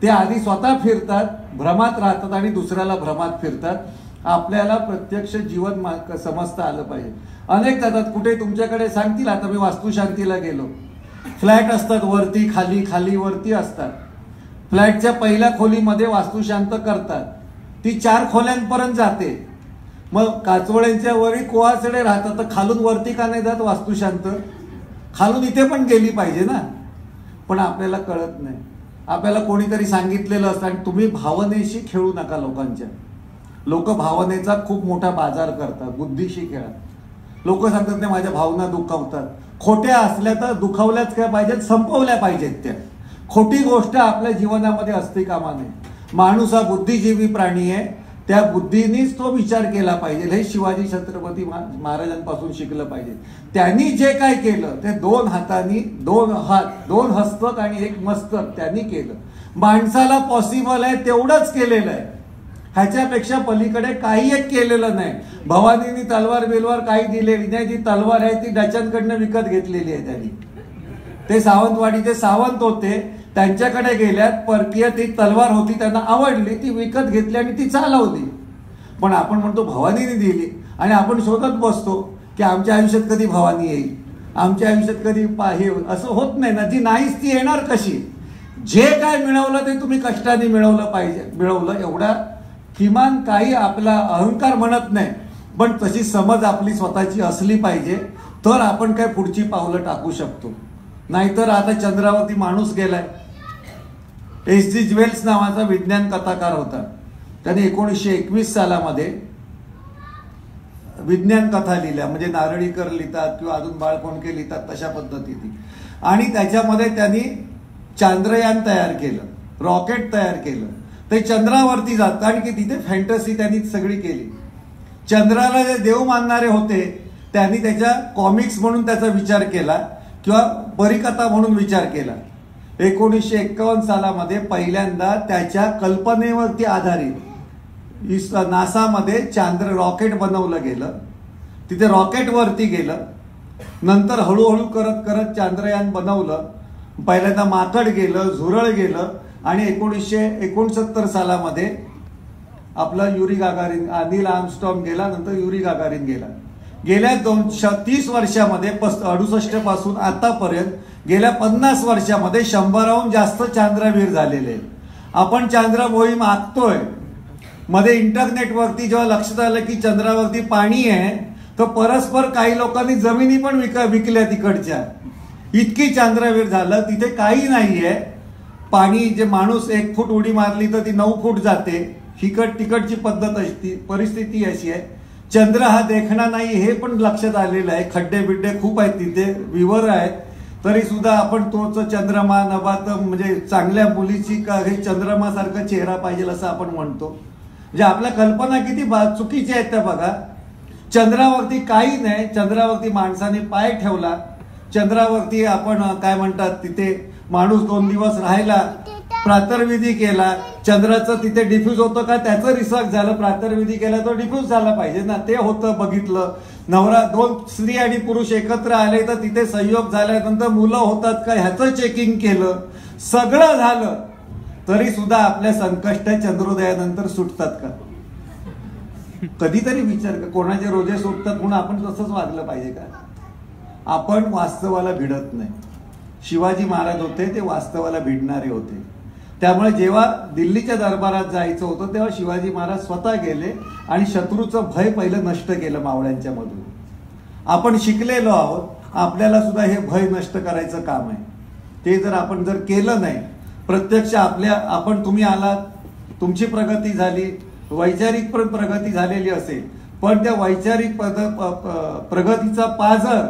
ते आधी स्वतः फिरतात, भ्रमात राहतात आणि दुसऱ्याला भ्रमात फिरतात. आपल्याला प्रत्यक्ष जीवन समजता आलं पाहिजे. अनेक जातात कुठे तुमच्याकडे सांगतील, आता मी वास्तुशांतीला गेलो, फ्लॅट असतात वरती खाली, खाली वरती असतात. फ्लॅटच्या पहिल्या खोलीमध्ये वास्तुशांत करतात, ती 4 खोल्यांपर्यंत जाते. मग काचवड्यांच्या वरी कोहासडे राहतात, तर खालून वरती का नाही जात वास्तुशांत? खालून इथे पण गेली पाहिजे ना. पण आपल्याला कळत नाही. आपल्याला कोणीतरी सांगितलेलं असतं आणि तुम्ही भावनेशी खेळू नका लोकांच्या. लोक भावनेचा खूप मोठा बाजार करतात, बुद्धीशी खेळा. लोक सांगतात नाही माझ्या भावना दुखावतात. खोट्या असल्या तर दुखावल्याच काय पाहिजेत, संपवल्या पाहिजेत त्या. खोटी गोष्ट आपल्या जीवनामध्ये असते कामा नये. माणूस हा बुद्धिजीवी प्राणी आहे, त्या बुद्धीनेच तो विचार केला पाहिजे. हे शिवाजी छत्रपती महाराजांपासून शिकलं पाहिजे. त्यांनी जे काय केलं ते 2 हातांनी, 2 हात, 2 हस्तक आणि 1 मस्तक त्यांनी केलं. माणसाला पॉसिबल आहे तेवढंच केलेलं आहे, ह्याच्यापेक्षा पलीकडे काही एक केलेलं नाही. भवानीनी तलवार बिलवार काही दिलेली नाही. ती तलवार आहे ती डचांकडनं विकत घेतलेली आहे त्यांनी. ते सावंतवाडीचे सावंत होते, त्यांच्याकडे गेल्यात, परकीय ती तलवार होती, त्यांना आवडली, ती विकत घेतली आणि ती चालवली. पण आपण म्हणतो भवानीने दिली आणि आपण शोधत बसतो की आमच्या आयुष्यात कधी भवानी येईल, आमच्या आयुष्यात कधी हे. असं होत नाही ना. जी नाहीच ती येणार कशी? जे काय मिळवलं ते तुम्ही कष्टाने मिळवलं एवढा किमान काही आपला अहंकार म्हणत नाही, पण तशी समज आपली स्वतःची असली पाहिजे, तर आपण काय पुढची पावलं टाकू शकतो. नाहीतर आता चंद्रावरती माणूस गेलाय. H.G. ज्वेल्स नावाचा विज्ञान कथाकार होता. त्याने 1921 सालामध्ये विज्ञान कथा लिहिल्या, म्हणजे नारळीकर लिहितात किंवा अजून बाळकोंडके लिहितात तशा पद्धतीने. आणि त्याच्यामध्ये त्यांनी चांद्रयान तयार केलं, रॉकेट तयार केलं. ते चंद्रावरती जातं आणि की तिथे फॅन्टसी त्यांनी सगळी केली. चंद्राला जे देव मानणारे होते त्यांनी त्याच्या कॉमिक्स म्हणून त्याचा विचार केला किंवा परिकथा म्हणून विचार केला. 1951 सालामध्ये पहिल्यांदा त्याच्या कल्पनेवरती आधारित नासामध्ये रॉकेट बनवलं गेलं. तिथे रॉकेटवरती गेलं. नंतर हळूहळू करत करत चांद्रयान बनवलं. पहिल्यांदा माकड गेलं, झुरळ गेलं आणि 1969 सालामध्ये आपला युरी गागारिन, नील आर्मस्ट्रॉंग गेला. नंतर युरी गागारिन गेला. गेल्या 30 वर्षामध्ये 68 पासून आतापर्यंत गेल्या 50 वर्षामध्ये 100हून जास्त चांद्रवीर झालेले. आपण चांद्र मोहीम आखतोय. मध्ये इंटरनेटवरती जेव्हा लक्षात आलं की चंद्रावरती पाणी आहे, तर परस्पर काही लोकांनी जमिनी पण विकल्या तिकडच्या. इतकी चांद्रवीर झालं. तिथे काही नाहीये पाणी. जे माणूस 1 फूट उडी मारली तर ती 9 फूट जाते. तिकडची पद्धत असती, परिस्थिती अशी आहे. चंद्र हा देखणा नाही हे पण लक्षात आलेलं आहे. खड्डे बिड्डे खूप आहेत तिथे, विवर आहेत. तरी सुद्धा आपण तोच चंद्रमा नभात, म्हणजे चांगल्या मुलीची काही चंद्रमासारखा चेहरा पाहिजे असं आपण म्हणतो. म्हणजे आपल्या कल्पना किती चुकीच्या आहेत त्या बघा. चंद्रावरती काही नाही. चंद्रावरती माणसाने पाय ठेवला. चंद्रावरती आपण काय म्हणतात, तिथे माणूस 2 दिवस राहिला, प्रातर्विधी केला. चंद्राचं तिथे डिफ्यूज होतं का त्याचं रिसर्च झालं. प्रातर्विधी केला तो डिफ्यूज झाला पाहिजे ना, ते होतं, बघितलं. नवरा 2 स्त्री आणि पुरुष एकत्र आले तर तिथे संयोग झाल्यानंतर मुलं होतात का ह्याचं चेकिंग केलं. सगळं झालं तरी सुद्धा आपल्या संकष्ट चंद्रोदयानंतर सुटतात का? कधीतरी विचार कर. कोणाचे रोजे सुटतात म्हणून आपण तसंच वागलं पाहिजे का? आपण वास्तवाला भिडत नाही. शिवाजी महाराज होते ते वास्तवाला भिडणारे होते. त्यामुळे जेव्हा दिल्लीच्या दरबारात जायचं होतं तेव्हा शिवाजी महाराज स्वतः गेले आणि शत्रूचं भय पहिलं नष्ट केलं मावळ्यांच्या मधून. आपण शिकलेलो आहोत. आपल्याला सुद्धा हे भय नष्ट करायचं काम आहे. ते जर आपण केलं नाही, प्रत्यक्ष तुम्ही आलात, तुमची प्रगती झाली, वैचारिक पण प्रगती झालेली असेल, पण त्या वैचारिक प्रगतीचा पाझर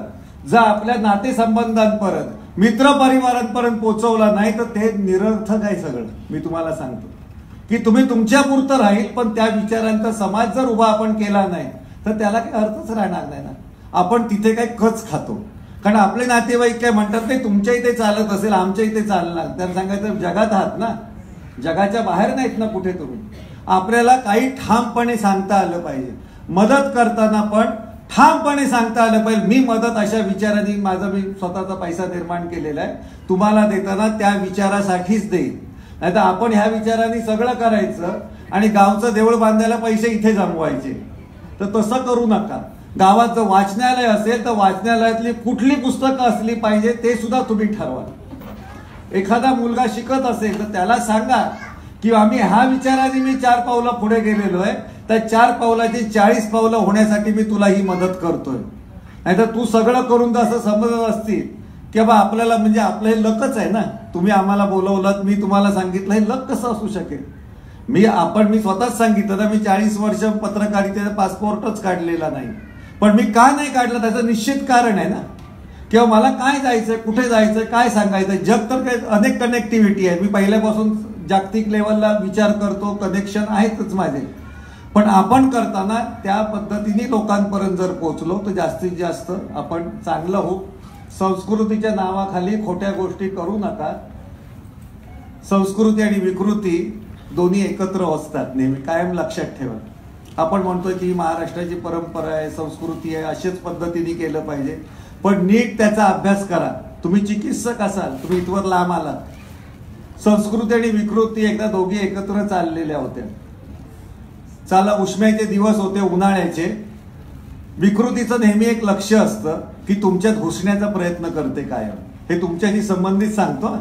जर आपल्या नातेसंबंधांपर्यंत, मित्रपरिवारांपर्यंत पोहोचवला नाही तर ते निरर्थक आहे सगळं. मी तुम्हाला सांगतो की तुम्ही तुमच्या पुरतं राहील, पण त्या विचारांचा समाज जर उभा आपण केला नाही तर त्याला काही अर्थच राहणार नाही ना. आपण तिथे काही कच खातो. कारण आपले नातेवाईक काय म्हणतात, नाही तुमच्या इथे चालत असेल आमच्या इथे चालणार. त्यांना सांगायचं जगात आहात ना, जगाच्या बाहेर नाहीत ना कुठे तुम्ही. आपल्याला काही ठामपणे सांगता आलं पाहिजे. मदत करताना पण ठामपणे सांगता आलं पाहिजे, मी मदत अशा विचारांनी मी स्वतःचा पैसा निर्माण केलेला आहे, तुम्हाला देताना त्या विचारासाठीच देईन. नाही तर आपण ह्या विचारांनी सगळं करायचं आणि गावचं देऊळ बांधायला पैसे इथे जमवायचे. तर तसं करू नका. गावात जर वाचनालय असेल तर वाचनालयातली कुठली पुस्तकं असली पाहिजे ते सुद्धा तुम्ही ठरवा. एखादा मुलगा शिकत असेल तर त्याला सांगा की आम्ही ह्या विचाराने मी 4 पावलं पुढे गेलेलो आहे, तर 4 पावलाची 40 पावलं होण्यासाठी मी तुला ही मदत करतोय. नाहीतर तू सगळं करून असं समजत असतील की बा आपल्याला, म्हणजे आपलं हे लकच आहे ना, तुम्ही आम्हाला बोलवलं, मी तुम्हाला सांगितलं, हे लक कसं असू शकेल. मी स्वतःच सांगितलं तर मी 40 वर्ष पत्रकारितेचा पासपोर्टच काढलेला नाही. पण मी का नाही काढला त्याचं निश्चित कारण आहे ना. किंवा मला काय जायचंय, कुठे जायचंय, काय सांगायचंय. जग तर काही अनेक कनेक्टिव्हिटी आहे. मी पहिल्यापासून जागतिक लेवलला विचार करतो, कनेक्शन आहेतच माझे. पण आपण करताना त्या पद्धतीने लोकांपर्यंत जर पोहोचलो तर जास्तीत जास्त आपण चांगलं होऊ. संस्कृतीच्या नावाखाली खोट्या गोष्टी करू नका. संस्कृती आणि विकृती दोन्ही एकत्र असतात नेहमी, कायम लक्षात ठेवा. आपण म्हणतोय की महाराष्ट्राची परंपरा आहे, संस्कृती आहे, अशाच पद्धतीने केलं पाहिजे. पण नीट त्याचा अभ्यास करा. तुम्ही चिकित्सक असाल, तुम्ही इथवर लांब आलात. संस्कृती आणि विकृती एकदा दोघी एकत्र चाललेल्या होत्या. चला, उष्म्याचे दिवस होते, उन्हाळ्याचे. विकृतीचं नेहमी एक लक्ष असतं की तुमच्यात घुसण्याचा प्रयत्न करते कायम. हे तुमच्याशी संबंधित सांगतो.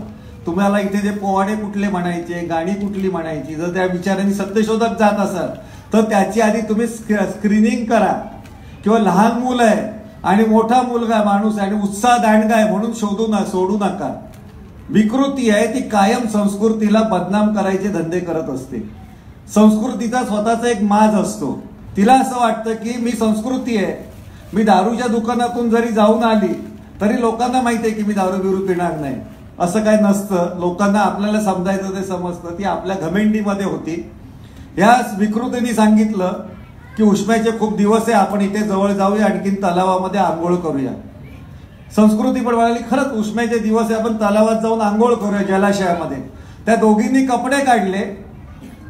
तुम्हाला इथे जे पोवाडे कुठले म्हणायचे, गाणी कुठली म्हणायची, जर त्या विचारांनी सत्यशोधक जात असाल तर त्याची आधी तुम्ही स्क्रीनिंग करा. किंवा लहान मुलं आहे आणि मोठा मुलगा माणूस आहे आणि उत्साह दांडगा आहे म्हणून सोडू नका. विकृती आहे ती कायम संस्कृतीला बदनाम करायचे धंदे करत असते. संस्कृतीचा स्वतःचा एक माज असतो. तिला असं वाटतं की मी संस्कृती आहे, मी दारूच्या दुकानातून जरी जाऊन आली तरी लोकांना माहिती आहे की मी दारू बिरू पिणार नाही. असं काय नसतं. लोकांना आपल्याला समजायचं ते समजतं. ती आपल्या घमेंडीमध्ये होती. या विकृतीने सांगितलं की उष्म्याचे खूप दिवस आहे, आपण इथे जवळ जाऊया, आणखीन तलावामध्ये आंघोळ करूया. संस्कृती पण म्हणाली खरंच उष्म्याचे दिवस आहे, आपण तलावात जाऊन आंघोळ करूया जलाशयामध्ये. त्या दोघींनी कपडे काढले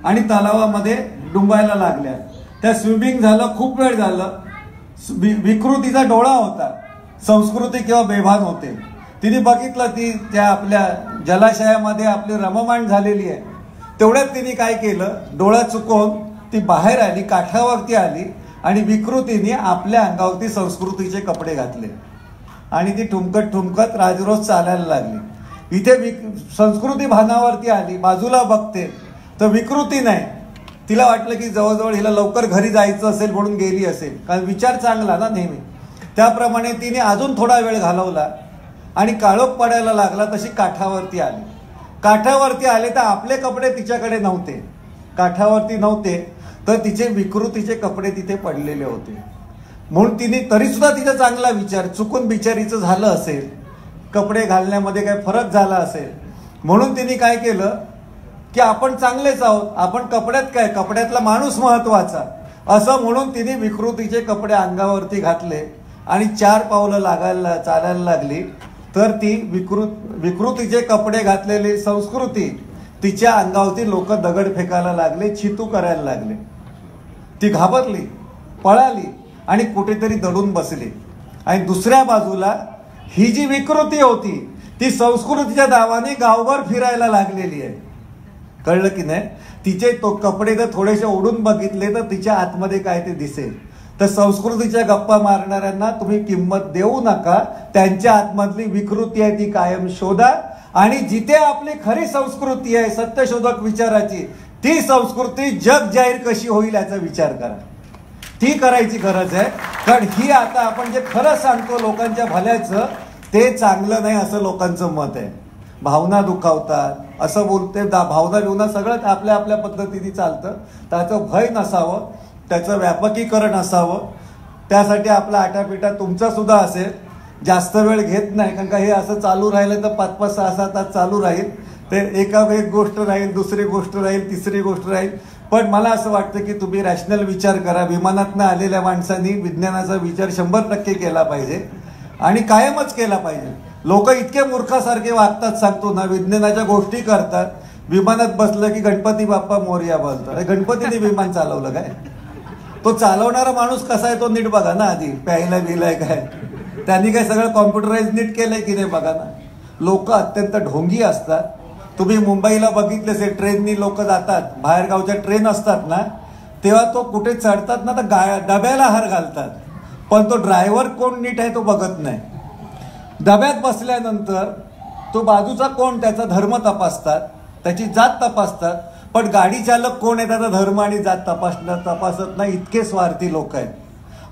आणि तलावामध्ये डुंबायला लागल्या. त्या स्विमिंग झालं, खूप वेळ झालं. विकृतीचा डोळा होता. संस्कृती किंवा बेभान होते. तिने बघितलं ती त्या आपल्या जलाशयामध्ये आपली रममाण झालेली आहे. तेवढ्यात तिने काय केलं, डोळा चुकवून ती बाहेर आली, काठावरती आली आणि विकृतीने आपल्या अंगावरती संस्कृतीचे कपडे घातले आणि ती ठुमकत ठुमकत राजरोज चालायला लागली. इथे संस्कृती भानावरती आली, बाजूला बघते तर विकृती नाही. तिला वाटलं की जवळजवळ हिला लवकर घरी जायचं असेल म्हणून गेली असेल, कारण विचार चांगला ना नेहमी. त्याप्रमाणे तिने अजून थोडा वेळ घालवला आणि काळोख पडायला लागला तशी काठावरती आली. काठावरती आले तर आपले कपडे तिच्याकडे नव्हते, काठावरती नव्हते, तर तिचे विकृतीचे कपडे तिथे पडलेले होते. म्हणून तिने तरी सुद्धा तिचा चांगला विचार, चुकून बिचारीचं झालं असेल, कपडे घालण्यामध्ये काही फरक झाला असेल म्हणून तिने काय केलं की आपण चांगलेच आहोत, आपण कपड्यात काय, कपड्यातला माणूस महत्वाचा, असं म्हणून तिने विकृतीचे कपडे अंगावरती घातले आणि 4 पावलं चालायला लागली. तर ती विकृतीचे कपडे घातलेली संस्कृती तिच्या अंगावरती लोक दगड फेकायला लागले, छितू करायला लागले. ती घाबरली, पळाली आणि कुठेतरी दडून बसली. आणि दुसऱ्या बाजूला ही जी विकृती होती ती संस्कृतीच्या नावाने गावभर फिरायला लागलेली आहे. कळलं की नाही? तिचे तो कपडे जर थोडेसे ओढून बघितले तर तिच्या आतमध्ये काय ते दिसेल. तर संस्कृतीच्या गप्पा मारणाऱ्यांना तुम्ही किंमत देऊ नका. त्यांच्या आतमधली विकृती आहे ती कायम शोधा आणि जिथे आपली खरी संस्कृती आहे सत्यशोधक विचाराची, ती संस्कृती जग जाहीर कशी होईल याचा विचार करा. ती करायची गरज आहे. कारण ही आता आपण जे खरं सांगतो लोकांच्या भल्याचं ते चांगलं नाही असं लोकांचं मत आहे. भावना दुखावतात असं बोलते, भावना बिवना सगळं आपल्या आपल्या पद्धतीने चालतं. त्याचं भय नसावं, त्याचं व्यापकीकरण असावं. त्यासाठी आपला आटापिटा तुमचा सुद्धा असेल. जास्त वेळ घेत नाही, कारण का हे असं चालू राहिलं तर 5-5, 6-6 तास चालू राहील. ते एक गोष्ट राहील, दुसरी गोष्ट राहील, तिसरी गोष्ट राहील. पण मला असं वाटतं की तुम्ही रॅशनल विचार करा. विमानातनं आलेल्या माणसांनी विज्ञानाचा विचार 100% केला पाहिजे आणि कायमच केला पाहिजे. लोक इतके मूर्खासारखे वागतात सांगतो ना, विज्ञानाच्या गोष्टी करतात, विमानात बसलं की गणपती बाप्पा मोरया बोलतात. गणपतीने विमान चालवलं काय? तो चालवणारा माणूस कसा आहे तो नीट बघा ना आधी. प्यायला बिलाय काय, त्यांनी काय सगळं कॉम्प्युटराईज नीट केलंय की नाही बघा ना. लोक अत्यंत ढोंगी असतात. तुम्ही मुंबईला बघितले असेल, ट्रेननी लोक जातात, बाहेरगावच्या ट्रेन असतात ना, तेव्हा तो कुठे चढतात ना तर डब्याला हार घालतात, पण तो ड्रायव्हर कोण नीट आहे तो बघत नाही. डब्यात बसल्यानंतर तो बाजूचा कोण त्याचा धर्म तपासतात, त्याची जात तपासतात, पण गाडी चालक कोण आहे त्याचा धर्म आणि जात तपासत नाही. इतके स्वार्थी लोक आहेत.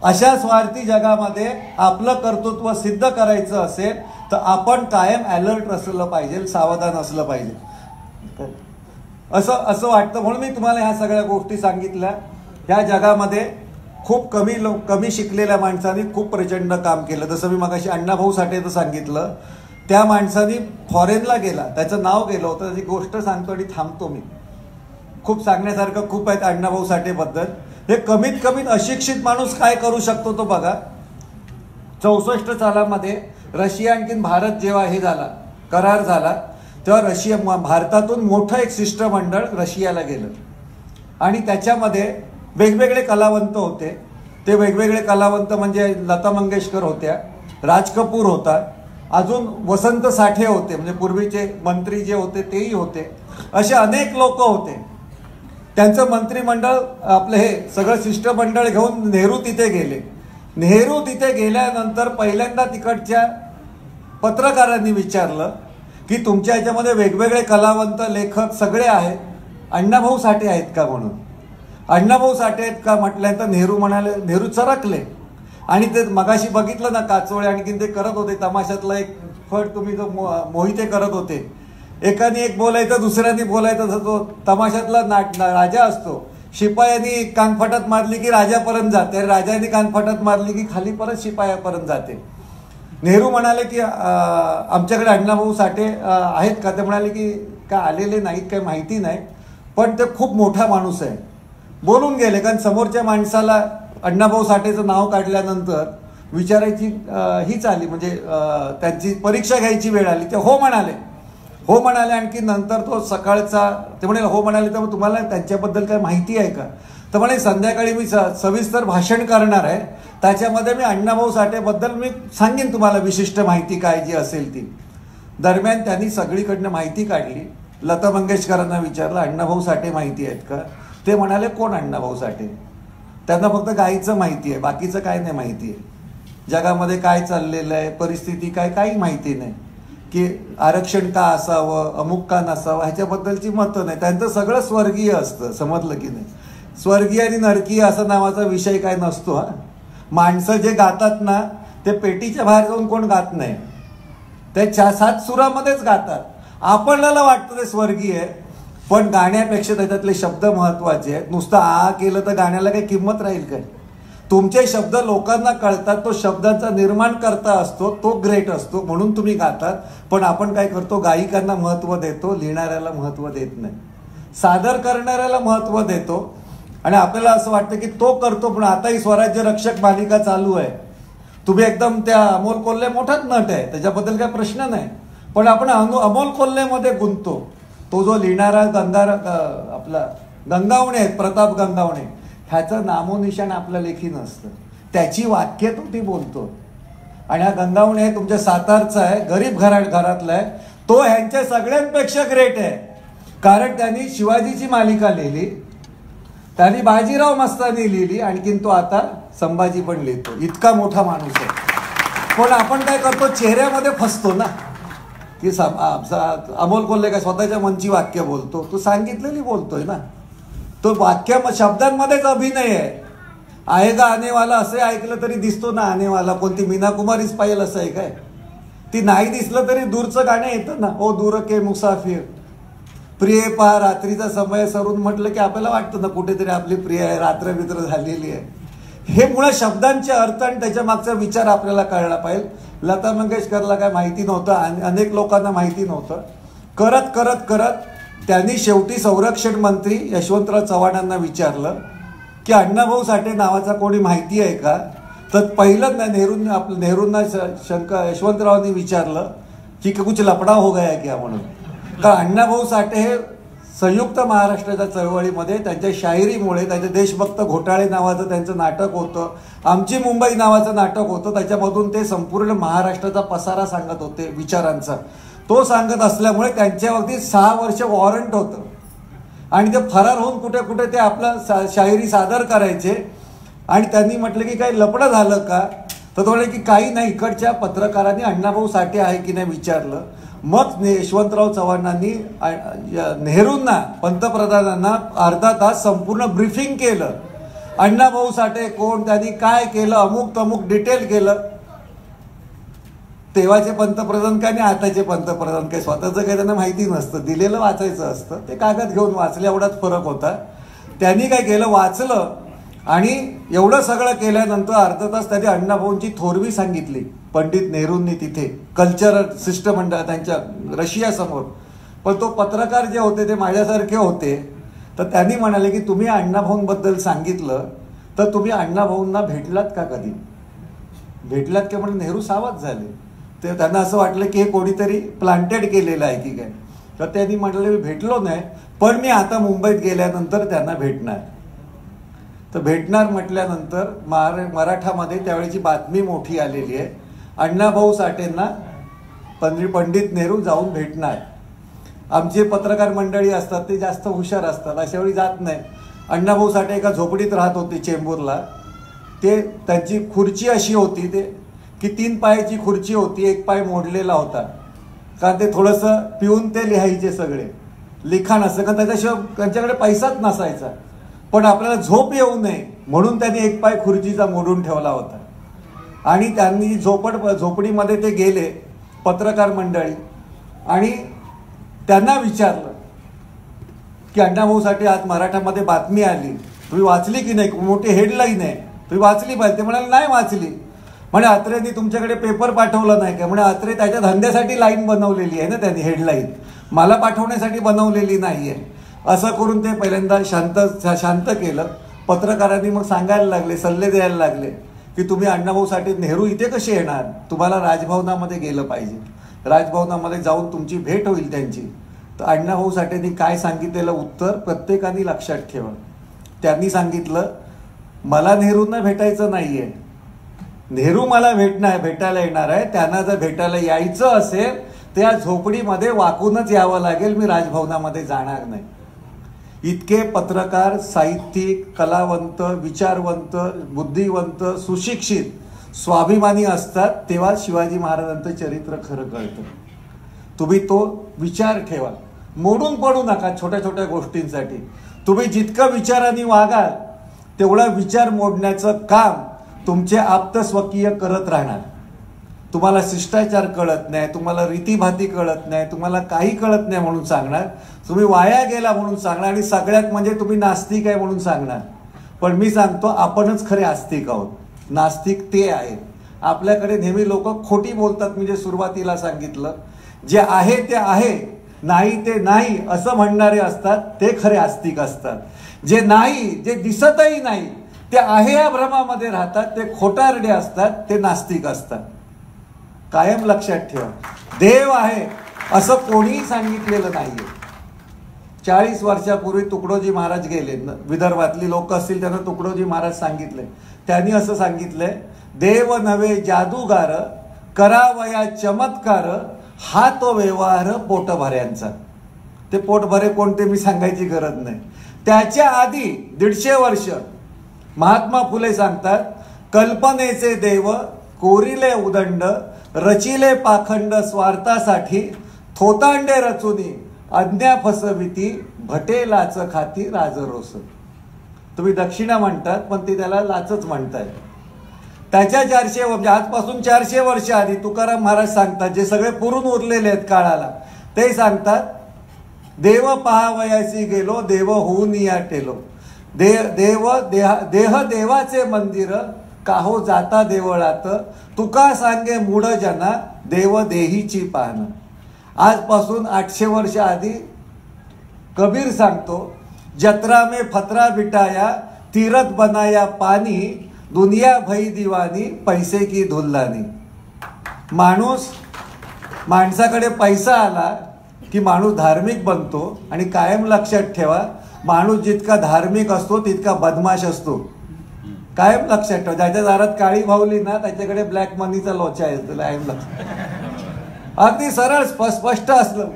अशा स्वार्थी जगामध्ये आपलं कर्तृत्व सिद्ध करायचं असेल तर आपण कायम अलर्ट असलं पाहिजे, सावधान असलं पाहिजे असं वाटतं. म्हणून मी तुम्हाला ह्या सगळ्या गोष्टी सांगितल्या. ह्या जगामध्ये खूप कमी शिकलेल्या माणसांनी खूप प्रचंड काम केलं. जसं मी मगाशी अण्णाभाऊ साठेचं सांगितलं, त्या माणसाने फॉरेनला गेला, त्याचं नाव गेलं होतं. त्याची गोष्ट सांगतो आणि थांबतो मी. खूप सांगण्यासारखं खूप आहेत अण्णाभाऊ साठेबद्दल. हे कमीत अशिक्षित माणूस काय करू शकतो तो बघा. 64 सालामध्ये रशिया आणखीन भारत जेव्हा हे झाला, करार झाला, तेव्हा भारतातून मोठं एक शिष्टमंडळ रशियाला गेलं आणि त्याच्यामध्ये वेगवेगळे कलावंत होते. ते वेगवेगळे कलावंत म्हणजे लता मंगेशकर होत्या, राज कपूर होता, अजून वसंत साठे होते, म्हणजे पूर्वीचे मंत्री जे होते तेही होते. असे अनेक लोक होते. त्यांचं मंत्रिमंडळ आपलं हे सगळं शिष्टमंडळ घेऊन नेहरू तिथे गेले. नेहरू तिथे गेल्यानंतर पहिल्यांदा तिकडच्या पत्रकारांनी विचारलं की तुमच्या ह्याच्यामध्ये वेगवेगळे कलावंत लेखक सगळे आहेत, अण्णाभाऊ साठे आहेत का म्हणून. अण्णाभाऊ साठे आहेत का म्हटल्यानंतर नेहरू म्हणाले, नेहरू चरकले. आणि ते मगाशी बघितलं ना काचोळे आणखीन ते करत होते तमाशातला एक फट, तुम्ही जो मोहिते करत होते, एकाने एक बोलायचं दुसऱ्याने बोलायचं, तो तमाशातला राजा असतो. शिपायांनी कानफटात मारली की राजापर्यंत जाते, राजाने कानफटात मारली की खाली परत शिपायापर्यंत जाते. नेहरू म्हणाले की आमच्याकडे अण्णाभाऊ साठे आहेत का. ते म्हणाले की काय आलेले नाहीत, काही माहिती नाही, पण ते खूप मोठा माणूस आहे. बोलून गेले, कारण समोरच्या माणसाला अण्णाभाऊ साठेचं नाव काढल्यानंतर विचारायची हीच आली, म्हणजे त्यांची परीक्षा घ्यायची वेळ आली. ते हो म्हणाले. आणखी नंतर तो सकाळचा ते म्हणाले हो म्हणाले, तर तुम्हाला त्यांच्याबद्दल काय माहिती आहे का. तर म्हणे संध्याकाळी मी सविस्तर भाषण करणार आहे, त्याच्यामध्ये मी अण्णाभाऊ साठेबद्दल मी सांगेन तुम्हाला विशिष्ट माहिती काय जी असेल ती. दरम्यान त्यांनी सगळीकडनं माहिती काढली. लता मंगेशकरांना विचारलं अण्णाभाऊ साठे माहिती आहेत का. ते म्हणाले कोण अण्णाभाऊ साठे. त्यांना फक्त गायीचं माहिती आहे, बाकीचं काय नाही माहिती आहे. जगामध्ये काय चाललेलं आहे, परिस्थिती काय, काही माहिती नाही. की आरक्षण का असावं, अमुक का नसावं, ह्याच्याबद्दलची मतं नाही. त्यांचं सगळं स्वर्गीय असतं, समजलं की नाही. स्वर्गीय आणि नरकीय असा नावाचा विषय काय नसतो. हा, माणसं जे गातात ना ते पेटीच्या बाहेर जाऊन कोण गात नाही, ते 7 सुरामध्येच गातात. आपल्याला वाटतं ते स्वर्गीय आहे, पण गाण्यापेक्षा त्याच्यातले शब्द महत्वाचे आहेत. नुसतं आ केलं तर गाण्याला काही किंमत राहील काय. तुमचे शब्द लोकांना कळतात, तो शब्दांचा निर्माण करता असतो, तो ग्रेट असतो, म्हणून तुम्ही गातात. पण आपण काय करतो, गायिकांना महत्त्व देतो, लिहिणाऱ्याला महत्त्व देत नाही, सादर करणाऱ्याला महत्त्व देतो. आणि आपल्याला असं वाटतं की तो करतो. पण आताही स्वराज्य रक्षक मालिका चालू आहे. तुम्ही एकदम त्या अमोल कोल्हे मोठाच नट आहे, त्याच्याबद्दल काही प्रश्न नाही, पण आपण अमोल कोल्हेमध्ये गुंततो. तो जो लिहिणारा आपला गंगावणे आहेत, प्रताप गंगावणे, ह्याचं नामोनिशाण आपल्या लेखी नसतं. त्याची वाक्य तो ती बोलतो. आणि हा गंगावणे तुमच्या सातारचा आहे, गरीब घरातला आहे. तो ह्यांच्या सगळ्यांपेक्षा ग्रेट आहे, कारण त्यांनी शिवाजीची मालिका लिहिली, त्यांनी बाजीराव मस्तानी लिहिली, आणखीन तो आता संभाजी पण लिहितो. इतका मोठा माणूस आहे. पण आपण काय करतो, चेहऱ्यामध्ये फसतो ना, की अमोल कोल्हे काय स्वतःच्या मनची वाक्य बोलतो. तो सांगितलेली बोलतोय ना, तो वाक्य शब्दांमध्येच अभिनय आहे का आनेवाला असे ऐकलं तरी दिसतो ना आनेवाला. कोणती मीना कुमारीच पाहिजे असं आहे काय. ती नाही दिसलं तरी दूरचं गाणं येतं ना, ओ दूर के मुसाफिर, प्रिय पहा रात्रीचा समय सरून म्हटलं की आपल्याला वाटतं ना कुठेतरी आपली प्रिय आहे, रात्रवित्र झालेली आहे. हे मुळात शब्दांचे अर्थ आणि त्याच्या मागचा विचार आपल्याला कळला पाहिजे. लता मंगेशकरला काय माहिती नव्हतं, अनेक लोकांना माहिती नव्हतं. करत करत करत त्यांनी शेवटी संरक्षण मंत्री यशवंतराव चव्हाणांना विचारलं की अण्णाभाऊ साठे नावाचा कोणी माहिती आहे का. तर पहिलं नेहरूंना यशवंतरावांनी विचारलं की कुछ लपडा हो गया क्या म्हणून. कारण अण्णाभाऊ साठे हे संयुक्त महाराष्ट्राच्या चळवळीमध्ये त्यांच्या शाहिरीमुळे, त्यांचे देशभक्त घोटाळे नावाचं त्यांचं नाटक होतं, आमची मुंबई नावाचं नाटक होतं, त्याच्यामधून ते संपूर्ण महाराष्ट्राचा पसारा सांगत होते विचारांचा. तो सांगत असल्यामुळे त्यांच्यावरती 6 वर्ष वॉरंट होतं आणि ते फरार होऊन कुठे कुठे ते आपलं शाहिरी सादर करायचे. आणि त्यांनी म्हटलं की काही लपडं झालं का. तर तो म्हणे की काही नाही. इकडच्या पत्रकारांनी अण्णाभाऊ साठे आहे की नाही विचारलं. मग यशवंतराव चव्हाणांनी नेहरूंना, पंतप्रधानांना अर्धा तास संपूर्ण ब्रीफिंग केलं. अण्णाभाऊ साठे कोण, त्यांनी काय केलं, अमुक तमुक डिटेल केलं. तेव्हाचे पंतप्रधान काय आणि आताचे पंतप्रधान काय स्वतःचं काही त्यांना माहिती नसतं, दिलेलं वाचायचं असतं. ते कागद घेऊन वाचले, एवढाच फरक होता. त्यांनी काय केलं, वाचलं. आणि एवढं सगळं केल्यानंतर अर्धा तास त्यांनी अण्णाभाऊंची थोरवी सांगितली पंडित नेहरूंनी तिथे कल्चरल शिष्टमंडळ त्यांच्या रशियासमोर. पण तो पत्रकार जे होते ते माझ्यासारखे होते. तर त्यांनी म्हणाले की तुम्ही अण्णाभाऊंबद्दल सांगितलं, तर तुम्ही अण्णाभाऊंना भेटलात का कधी. भेटलात का म्हणजे नेहरू सावध झाले. ते त्यांना असं वाटलं की हे कोणीतरी प्लांटेड केलेलं आहे की काय. तर त्यांनी म्हटलं मी भेटलो नाही, पण मी आता मुंबईत गेल्यानंतर त्यांना भेटणार. तर भेटणार म्हटल्यानंतर मराठामध्ये त्यावेळेची बातमी मोठी आलेली आहे, अण्णाभाऊ साठेंना पंडित नेहरू जाऊन भेटणार. आमचे पत्रकार मंडळी असतात ते जास्त हुशार असतात, अशा वेळी जात नाही. अण्णाभाऊ साठे एका झोपडीत राहत होते चेंबूरला. ते त्यांची खुर्ची अशी होती ते की 3 पायाची खुर्ची होती, एक पाय मोडलेला होता. कारण ते थोडंसं पिऊन ते लिहायचे सगळे लिखाण असं, कारण त्याच्याशिवाय त्यांच्याकडे पैसाच नसायचा. पण आपल्याला झोप येऊ नये म्हणून त्यांनी एक पाय खुर्चीचा मोडून ठेवला होता. आणि त्यांनी झोपडीमध्ये ते गेले पत्रकार मंडळी, आणि त्यांना विचारलं की अण्णाभाऊसाठी आज मराठामध्ये बातमी आली, तुम्ही वाचली की नाही, मोठी हेडलाईन आहे, तुम्ही वाचली पाहिजे. ते म्हणाले नाही वाचली. म्हणे अत्रेंनी तुमच्याकडे पेपर पाठवलं नाही का? म्हणे अत्रे त्याच्या धंद्यासाठी लाईन बनवलेली आहे ना त्यांनी, हेडलाईन मला पाठवण्यासाठी बनवलेली नाही आहे. असं करून ते पहिल्यांदा शांत केलं. पत्रकारांनी मग सांगायला लागले, सल्ले द्यायला लागले की तुम्ही अण्णाभाऊ साठे नेहरू इथे कसे येणार, तुम्हाला राजभवनामध्ये गेलं पाहिजे, राजभवनामध्ये जाऊन तुमची भेट होईल त्यांची. तर अण्णाभाऊ साठेंनी काय सांगितलेलं उत्तर प्रत्येकाने लक्षात ठेवा. त्यांनी सांगितलं मला नेहरूंना भेटायचं नाहीये, नेहरू मला भेटायला येणार आहे, त्यांना जर भेटायला यायचं असेल त्या झोपडीमध्ये वाकूनच यावं लागेल, मी राजभवनामध्ये जाणार नाही. इतके पत्रकार, साहित्यिक, कलावंत, विचारवंत, बुद्धिवंत, सुशिक्षित, स्वाभिमानी असतात तेव्हा शिवाजी महाराजांचं चरित्र खरं कळतं. तुम्ही तो विचार ठेवा, मोडून पडू नका छोट्या छोट्या गोष्टींसाठी. तुम्ही जितकं विचाराने वागाल तेवढा विचार मोडण्याचं काम तुमचे आप्तस्वकीय करत राहणार. तुम्हाला शिष्टाचार कळत नाही, तुम्हाला रीतीभाती कळत नाही, तुम्हाला काही कळत नाही म्हणून सांगणार, तुम्ही वाया गेला म्हणून सांगणार, आणि सगळ्यात म्हणजे तुम्ही नास्तिक आहे म्हणून सांगणार. पण मी सांगतो आपणच खरे आस्तिक आहोत, नास्तिक ते आहेत. आपल्याकडे नेहमी लोक खोटी बोलतात. मी जे सुरुवातीला सांगितलं, जे आहे ते आहे, नाही ते नाही असं म्हणणारे असतात ते खरे आस्तिक असतात. जे नाही, जे दिसतही नाही, ते आहे या भ्रमामध्ये राहतात ते खोटारडे असतात, ते नास्तिक असतात. कायम लक्षात ठेवा, देव आहे असं कोणीही सांगितलेलं नाहीये. 40 वर्षापूर्वी तुकडोजी महाराज गेले, विदर्भातली लोक असतील त्यांना तुकडोजी महाराज सांगितले. त्यांनी असं सांगितलंय, देव नव्हे जादूगार, करावया चमत्कार, हा तो व्यवहार पोटभऱ्यांचा. ते पोटभरे कोणते मी सांगायची गरज नाही. त्याच्या आधी 150 वर्ष महात्मा फुले सांगतात, कल्पनेचे देव कोरिले उदंड, रचिले पाखंड स्वार्थासाठी, थोतांडे रचुनी अज्ञा फसविती, भटे लाच खाती राजरोस. तुम्ही दक्षिणा म्हणतात पण ते त्याला लाचच म्हणताय. त्याच्या 400 म्हणजे आजपासून 400 वर्ष आधी तुकाराम महाराज सांगतात, जे सगळे पुरून उरलेले आहेत काळाला, ते सांगतात, देव पहावयासी गेलो, देव होऊन या टेलो, देह देवाचे मंदिर, काहो जाता देवळात, तुका सांगे मूढ जना, देव देहीची पाहणं. आजपासून 800 वर्ष आधी कबीर सांगतो, जत्रा में फतरा बिटाया, तीरथ बनाया पानी, दुनिया भई दिवानी, पैसे की धुल्लानी. माणसाकडे पैसा आला की माणूस धार्मिक बनतो. आणि कायम लक्षात ठेवा, माणूस जितका धार्मिक असतो तितका बदमाश असतो. कायम लक्षात ठेवा, ज्याच्या दारात काळी भावली ना त्याच्याकडे ब्लॅक मनीचा लोचा आहे. कायम लक्षात, अगदी सरळ स्पष्ट असलं,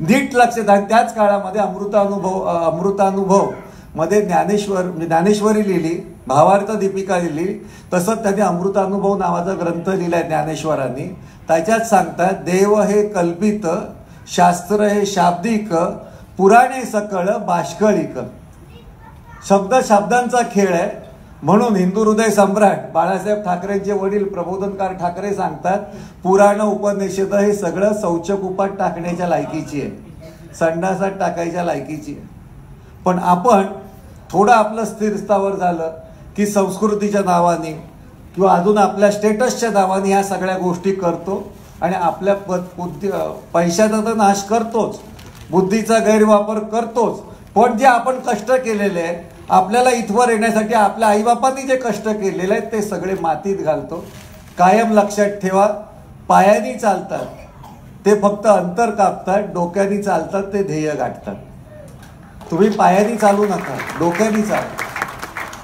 नीट लक्षात. आणि त्याच काळामध्ये अमृतानुभव मध्ये ज्ञानेश्वरी लिहिली, भावार्थ दीपिका लिहिली. तसंच त्यांनी अमृतानुभव नावाचा ग्रंथ लिहिलाय ज्ञानेश्वरांनी. त्याच्यात सांगतात, देव हे कल्पित, शास्त्र हे शाब्दिक, पुराणे सकळ बाष्कळिक. शब्दांचा खेळ आहे. म्हणून हिंदू हृदय सम्राट बाळासाहेब ठाकरेंचे वडील प्रबोधनकार ठाकरे सांगतात, पुराण उपनिषद हे सगळं शौचकुपात टाकण्याच्या लायकीची आहे, संडासात टाकायच्या लायकीची आहे. पण आपण थोडं आपलं स्थिरस्थावर झालं की संस्कृतीच्या नावाने किंवा अजून आपल्या स्टेटसच्या नावाने ह्या सगळ्या गोष्टी करतो. आणि आपल्या पैशाचा तर नाश करतोच, बुद्धीचा गैरवापर करतोच. पण जे आपण कष्ट केलेले आहेत, आपल्याला इथवर येण्यासाठी आपल्या आईबापांनी जे कष्ट केलेले आहेत ते सगळे मातीत घालतो. कायम लक्षात ठेवा, पायानी चालतात ते फक्त अंतर कापतात, डोक्यानी चालतात ते ध्येय गाठतात. तुम्ही पायानी चालू नका, डोक्यानी चाल.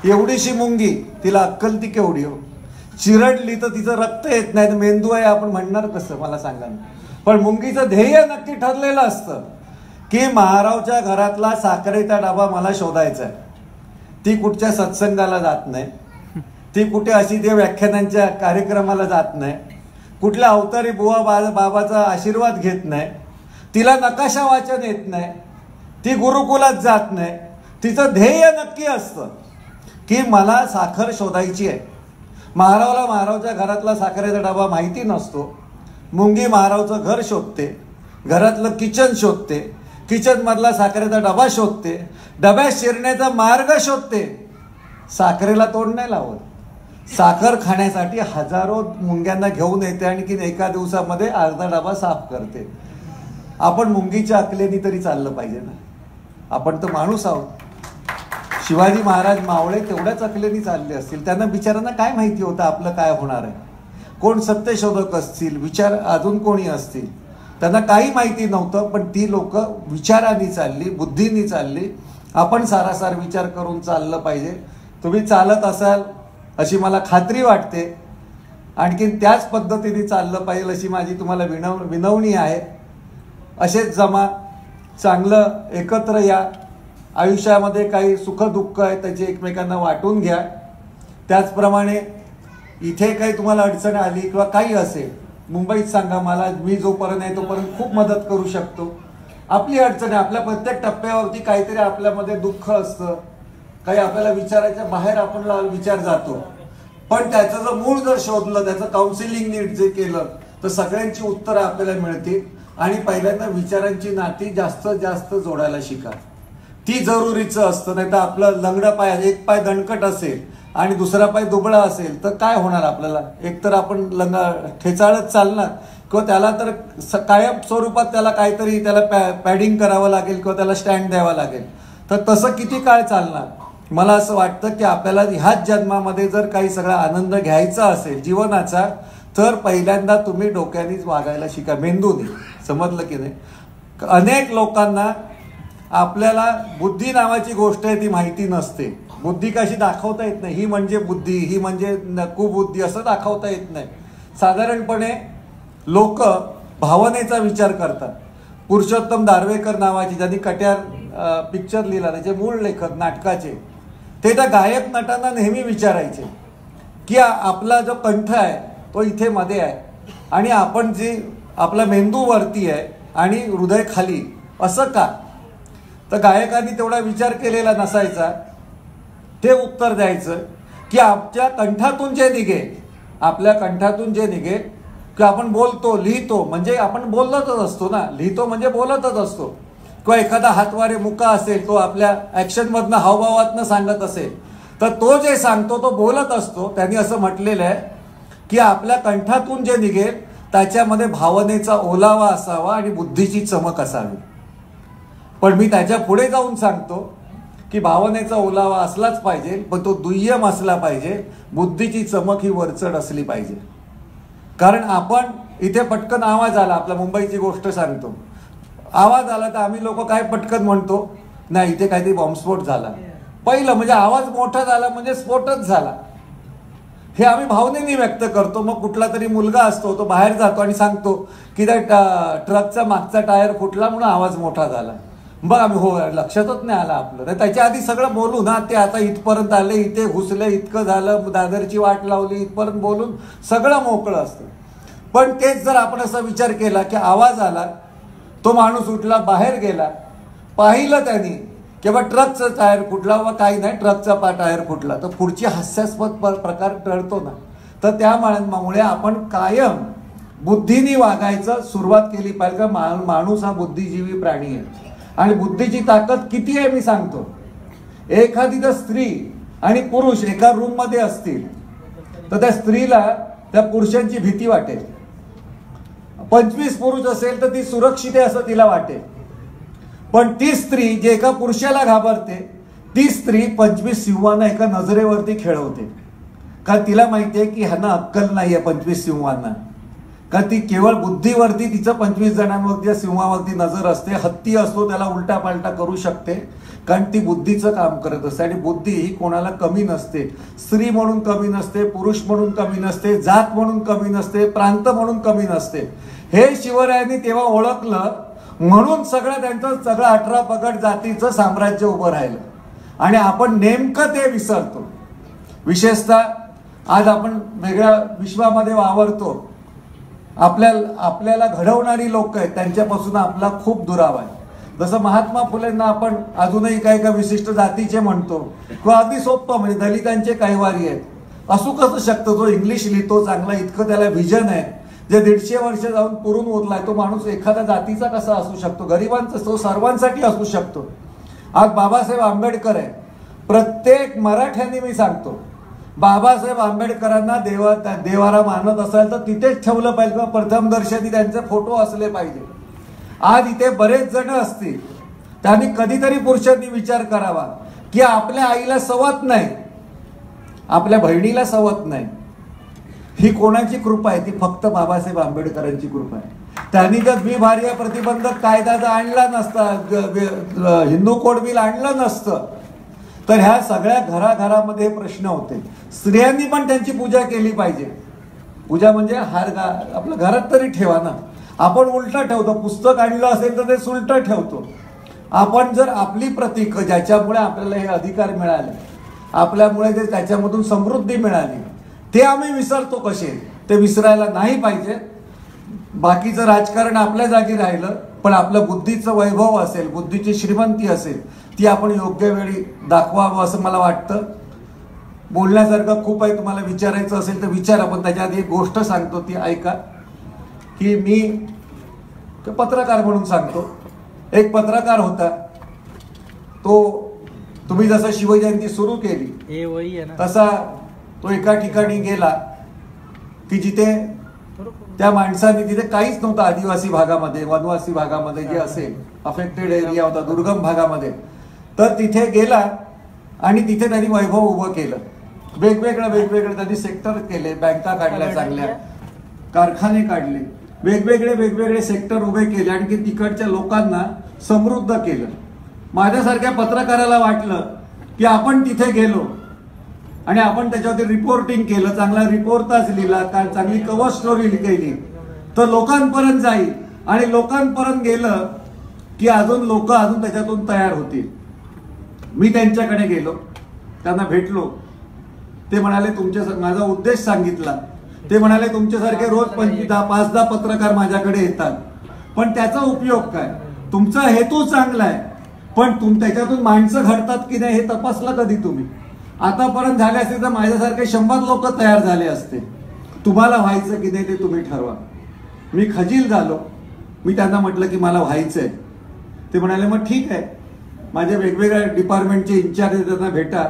एवढीशी मुंगी, तिला अक्कल ती केवढी हो. चिरडली तर तिचं रक्त येत नाही, मेंदू आहे आपण म्हणणार कसं मला सांगा. पण मुंगीचं ध्येय नक्की ठरलेलं असतं की महारावच्या घरातला साखरेचा डबा मला शोधायचा आहे. ती कुठच्या सत्संगाला जात नाही, ती कुठे अशी ते व्याख्यानांच्या कार्यक्रमाला जात नाही, कुठल्या अवतारी बुवा बाबाचा आशीर्वाद घेत नाही, तिला नकाशा वाचन येत नाही, ती गुरुकुलात जात नाही. तिचं ध्येय नक्की असतं की मला साखर शोधायची आहे. महारावच्या घरातला साखरेचा डबा माहिती नसतो. मुंगी महारावचं घर शोधते, घरातलं किचन शोधते, किचनमधला साखरेचा डबा शोधते, डब्यात शिरण्याचा मार्ग शोधते. साखरेला तोंड नाही लावत. साखर खाण्यासाठी हजारो मुंग्यांना घेऊन येते आणि एका दिवसामध्ये अर्धा डबा साफ करते. आपण मुंगीच्या अकलेनी तरी चाललं पाहिजे ना. आपण तर माणूस आहोत. शिवाजी महाराज मावळे तेवढ्याच अकलेनी चालले असतील. त्यांना बिचारांना काय माहिती होतं आपलं काय होणार आहे. कोण सत्यशोधक असतील, विचार अजून कोणी असतील, त्यांना काही माहिती नव्हतं. पण ती लोक विचारांनी चालली, बुद्धीनी चालली. आपण सारासार विचार करून चाललं पाहिजे. तुम्ही चालत असाल अशी मला खात्री वाटते. आणखीन त्याच पद्धतीने चाललं पाहिजे अशी माझी तुम्हाला विनवणी आहे. असेच जमा, चांगलं एकत्र या. आयुष्यामध्ये काही सुखदुःख आहे त्याचे एकमेकांना वाटून घ्या. त्याचप्रमाणे इथे काही तुम्हाला अडचण आली किंवा काही असेल, मुंबईत सांगा मला. मी जोपर्यंत आहे तोपर्यंत खूप मदत करू शकतो. आपली अडचण आहे, आपल्या प्रत्येक टप्प्यावरती काहीतरी आपल्यामध्ये दुःख असतं, काही आपल्याला विचारायच्या बाहेर आपण विचार जातो. पण त्याचं जर मूळ जर शोधलं, त्याचं काउन्सिलिंग नीट जे केलं तर सगळ्यांची उत्तरं आपल्याला मिळतील. आणि पहिल्यांदा विचारांची नाती जास्तीत जास्त जोडायला शिका. ती जरुरीचं असतं. नाही तर आपलं लंगडा पाय, एक पाय दणकट असेल आणि दुसरा पाय दुबळा असेल तर काय होणार आपल्याला. एकतर आपण ठेचाळत चालणार किंवा त्याला तर कायम स्वरूपात त्याला काहीतरी त्याला पॅडिंग करावं लागेल किंवा त्याला स्टँड द्यावा लागेल. तर तसं किती काळ चालणार. मला असं वाटतं की आपल्याला ह्याच जन्मामध्ये जर काही सगळा आनंद घ्यायचा असेल जीवनाचा, तर पहिल्यांदा तुम्ही डोक्यानेच वागायला शिका, मेंदूने. समजलं की नाही. अनेक लोकांना आपल्याला बुद्धी नावाची गोष्ट आहे ती माहिती नसते. बुद्धी कशी दाखवता येत नाही. ही म्हणजे बुद्धी, ही म्हणजे कुबुद्धी असं दाखवता येत नाही. साधारणपणे लोक भावनेचा विचार करतात. पुरुषोत्तम दारव्हेकर नावाची, ज्यांनी कट्यार पिक्चर लिहिला, त्याचे मूळ लेखक नाटकाचे, ते त्या गायक नटांना नेहमी विचारायचे की आपला जो कंठ आहे तो इथे मध्ये आहे आणि आपण जी आपला मेंदू वरती आहे आणि हृदय खाली, असं का. तर गायकांनी तेवढा विचार केलेला नसायचा. ते उत्तर द्यायचं की आपल्या कंठातून जे निघेल, आपल्या कंठातून जे निघेल की आपण बोलतो, लिहितो, म्हणजे आपण बोलतच असतो ना. लिहितो म्हणजे बोलतच असतो. किंवा एखादा हातवारे मुका असेल, तो आपल्या ॲक्शनमधनं हावभावातनं सांगत असेल, तर तो जे सांगतो तो बोलत असतो. त्यांनी असं म्हटलेलं आहे की आपल्या कंठातून जे निघेल त्याच्यामध्ये भावनेचा ओलावा असावा आणि बुद्धीची चमक असावी. पण मी त्याच्या पुढे जाऊन सांगतो की भावनेचा ओलावा असलाच पाहिजे, पण तो दुय्यम असला पाहिजे. बुद्धीची चमक ही वरचढ असली पाहिजे. कारण आपण इथे पटकन आवाज आला, आपल्या मुंबईची गोष्ट सांगतो, आवाज आला तर आम्ही लोक काय पटकन म्हणतो, नाही इथे काहीतरी बॉम्बस्फोट झाला. पहिलं म्हणजे आवाज मोठा झाला म्हणजे स्फोटच झाला, हे आम्ही भावनेने व्यक्त करतो. मग कुठला तरी मुलगा असतो, तो बाहेर जातो आणि सांगतो की त्या ट्रकचा मागचा टायर फुटला म्हणून आवाज मोठा झाला. मग आम्ही हो, लक्षातच नाही आला आपलं. तर त्याच्या आधी सगळं बोलू ना, ते आता इथपर्यंत आले, इथे घुसले, इतकं झालं, दादरची वाट लावली, इथपर्यंत बोलून सगळं मोकळं असतं. पण तेच जर आपण असा विचार केला की आवाज आला, तो माणूस उठला, बाहेर गेला, पाहिलं त्यांनी किंवा ट्रकचा टायर फुटला व काही नाही, ट्रकचा टायर फुटला, तर पुढची हास्यास्पद प्रकार टळतो ना. तर त्यामुळे आपण कायम बुद्धीने वागायचं सुरुवात केली पाहिजे. का माणूस हा बुद्धिजीवी प्राणी आहे आणि बुद्धीची ताकद किती आहे मी सांगतो. एखादी जर स्त्री आणि पुरुष एका रूम मध्ये असतील तर त्या स्त्रीला त्या पुरुषांची भीती वाटेल. 25 पुरुष असेल तर ती सुरक्षित आहे असं तिला वाटेल. पण ती स्त्री जे एका पुरुषाला घाबरते, ती स्त्री 25 सिंहांना एका नजरेवरती खेळवते. कारण तिला माहिती आहे की ह्यांना अक्कल नाहीये 25 सिंहांना. कारण ती केवळ बुद्धीवरती तिचं 25 जणांवरती सिंहावरती नजर असते. हत्ती असतो त्याला उलटा पालटा करू शकते, कारण ती बुद्धीचं काम करत असते. आणि बुद्धी ही कोणाला कमी नसते. स्त्री म्हणून कमी नसते, पुरुष म्हणून कमी नसते, जात म्हणून कमी नसते, प्रांत म्हणून कमी नसते. हे शिवरायांनी तेव्हा ओळखलं, म्हणून त्यांचं सगळं 18 पगड जातीचं साम्राज्य उभं राहिलं. आणि आपण नेमकं ते विसरतो. विशेषतः आज आपण वेगळ्या विश्वामध्ये वावरतो आपल्याला घडवणारी लोक आहेत त्यांच्यापासून आपला खूप दुरावा आहे. जसं महात्मा फुलेंना आपण अजूनही काही विशिष्ट जातीचे म्हणतो, किंवा अगदी सोपं म्हणजे दलितांचे कैवारी आहेत. असू कसं शकतं? जो इंग्लिश लिहितो चांगला, इतकं त्याला व्हिजन आहे, जे 150 वर्ष जाऊन पुरून उरलाय, तो माणूस एखाद्या जातीचा कसा असू शकतो? गरिबांचा तो सर्वांसाठी असू शकतो. आज बाबासाहेब आंबेडकर आहे. प्रत्येक मराठ्यांनी मी सांगतो, बाबासाहेब आंबेडकरांना देवारा मानत असाल तर तिथेच ठेवलं पाहिजे, किंवा प्रथम दर्शनी त्यांचे फोटो असले पाहिजे. आज इथे बरेच जण असतील, त्यांनी कधीतरी पुरुषांनी विचार करावा की आपल्या आईला सवत नाही, आपल्या बहिणीला सवत नाही. ही कोणाची कृपा आहे? ती फक्त बाबासाहेब आंबेडकरांची कृपा आहे. त्यांनी जर द्विभार्य प्रतिबंधक कायदा जर आणला नसता, हिंदू कोड बिल आणलं नसतं, तर ह्या सगळ्या घराघरामध्ये प्रश्न होते. स्त्रियांनी पण त्यांची पूजा केली पाहिजे. पूजा म्हणजे आपल्या घरात तरी ठेवा ना. आपण उलटं ठेवतो. पुस्तक आणलं असेल तर ते सुलटं ठेवतो. आपण जर आपली प्रतीक, ज्याच्यामुळे आपल्याला हे अधिकार मिळाले, आपल्यामुळे जे त्याच्यामधून समृद्धी मिळाली, ते आम्ही विसरतो कसे? ते विसरायला नाही पाहिजे. बाकीचं राजकारण आपल्या जागी राहिलं, पण आपलं बुद्धीचं वैभव असेल, बुद्धीची श्रीमंती असेल, ती आपण योग्य वेळी दाखवावं असं मला वाटतं. बोलण्यासारखं खूप आहे. तुम्हाला विचारायचं असेल तर विचारा, पण त्याच्या आधी एक गोष्ट सांगतो, ती ऐका. की मी पत्रकार म्हणून सांगतो. एक पत्रकार होता, तो तुम्ही जसं शिवजयंती सुरू केली तसा तो एका ठिकाणी गेला की जिथे त्या माणसाने, तिथे काहीच नव्हतं आदिवासी भागामध्ये, वनवासी भागामध्ये जे असेल, अफेक्टेड एरिया होता, दुर्गम भागामध्ये. तर तिथे गेला आणि तिथे त्यांनी वैभव उभं केलं. वेगवेगळे त्यांनी सेक्टर केले, बँका काढल्या, चांगल्या कारखाने काढले, वेगवेगळे सेक्टर उभे केले आणि तिकडच्या लोकांना समृद्ध केलं. माझ्यासारख्या पत्रकाराला वाटलं की आपण तिथे गेलो आणि आपण त्याच्यावरती रिपोर्टिंग केलं, चांगला रिपोर्टच लिहिला, चांगली कव्हर स्टोरी केली, तर लोकांपर्यंत जाईल. आणि लोकांपर्यंत गेलं की लोक अजून त्याच्यातून तयार होतील. मी त्यांच्याकडे गेलो, त्यांना भेटलो. ते म्हणाले माझा उद्देश सांगितला. ते म्हणाले तुमच्यासारखे रोज 5-10 पत्रकार माझ्याकडे येतात, पण त्याचा उपयोग काय? तुमचा हेतू चांगला आहे, पण त्याच्यातून माणसं घडतात की नाही हे तपासलं कधी तुम्ही? आतापर्यंत झाले असते तर माझ्यासारखे 100 लोक तयार झाले असते. तुम्हाला व्हायचं की नाही ते तुम्ही ठरवा. मी खजील झालो. मी त्यांना म्हटलं की मला व्हायचंय. ते म्हणाले मग ठीक आहे, माझ्या वेगवेगळ्या डिपार्टमेंटचे इन्चार्ज त्यांना भेटा,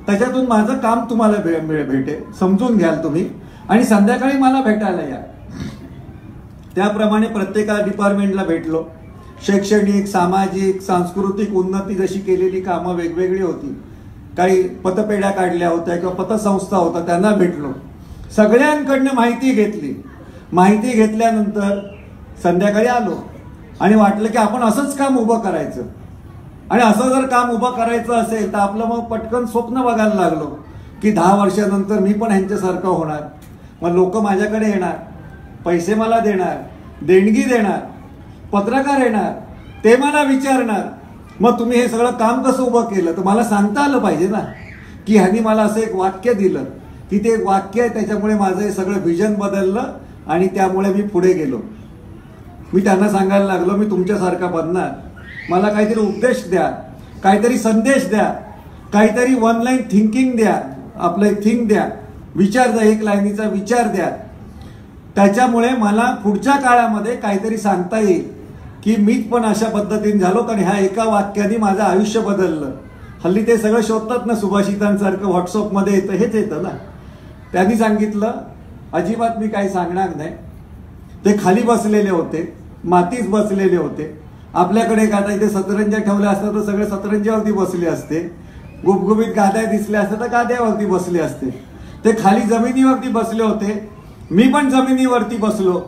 त्याच्यातून माझं काम तुम्हाला भेटेल, समजून घ्याल तुम्ही, आणि संध्याकाळी मला भेटायला या. त्याप्रमाणे प्रत्येका डिपार्टमेंटला भेटलो. शैक्षणिक, सामाजिक, सांस्कृतिक उन्नती जशी केलेली कामं वेगवेगळी होती. काही पतपेढ्या काढल्या होत्या किंवा पतसंस्था होत्या, त्यांना भेटलो. सगळ्यांकडनं माहिती घेतली. माहिती घेतल्यानंतर संध्याकाळी आलो आणि वाटलं की आपण असंच काम उभं करायचं. आणि असं जर काम उभं करायचं असेल तर आपलं मग पटकन स्वप्न बघायला लागलो की 10 वर्षानंतर मी पण ह्यांच्यासारखं होणार. मग लोक माझ्याकडे येणार, पैसे मला देणार, देणगी देणार, पत्रकार येणार, ते मला विचारणार मग तुम्ही हे सगळं काम कसं उभं केलं? तर मला सांगता आलं पाहिजे ना की ह्यांनी मला असं एक वाक्य दिलं की ते वाक्य आहे, त्याच्यामुळे माझं हे सगळं विजन बदललं आणि त्यामुळे मी पुढे गेलो. मी त्यांना सांगायला लागलो मी तुमच्यासारखा बनणार, मला काहीतरी उपदेश द्या, काहीतरी संदेश द्या, काहीतरी वन लाईन थिंकिंग द्या, आपलं थिंक द्या, विचार द्या, एक लाईनीचा विचार द्या. त्याच्यामुळे मला पुढच्या काळामध्ये काहीतरी सांगता येईल की मीच पण अशा पद्धतीने झालो, कारण ह्या एका वाक्याने माझं आयुष्य बदललं. हल्ली ते सगळं शोधतात ना, सुभाषितांसारखं व्हॉट्सअपमध्ये येतं, हेच येतं ना. त्यांनी सांगितलं अजिबात मी काही सांगणार नाही. ते खाली बसलेले होते, मातीच बसलेले होते. आपल्याकडे गादा इथे सतरंज्या ठेवल्या असतात तर सगळे सतरंज्यावरती बसले असते, गुबगुबीत गाद्या दिसल्या असतात तर गाद्यावरती बसले असते. ते खाली जमिनीवरती बसले होते, मी पण जमिनीवरती बसलो.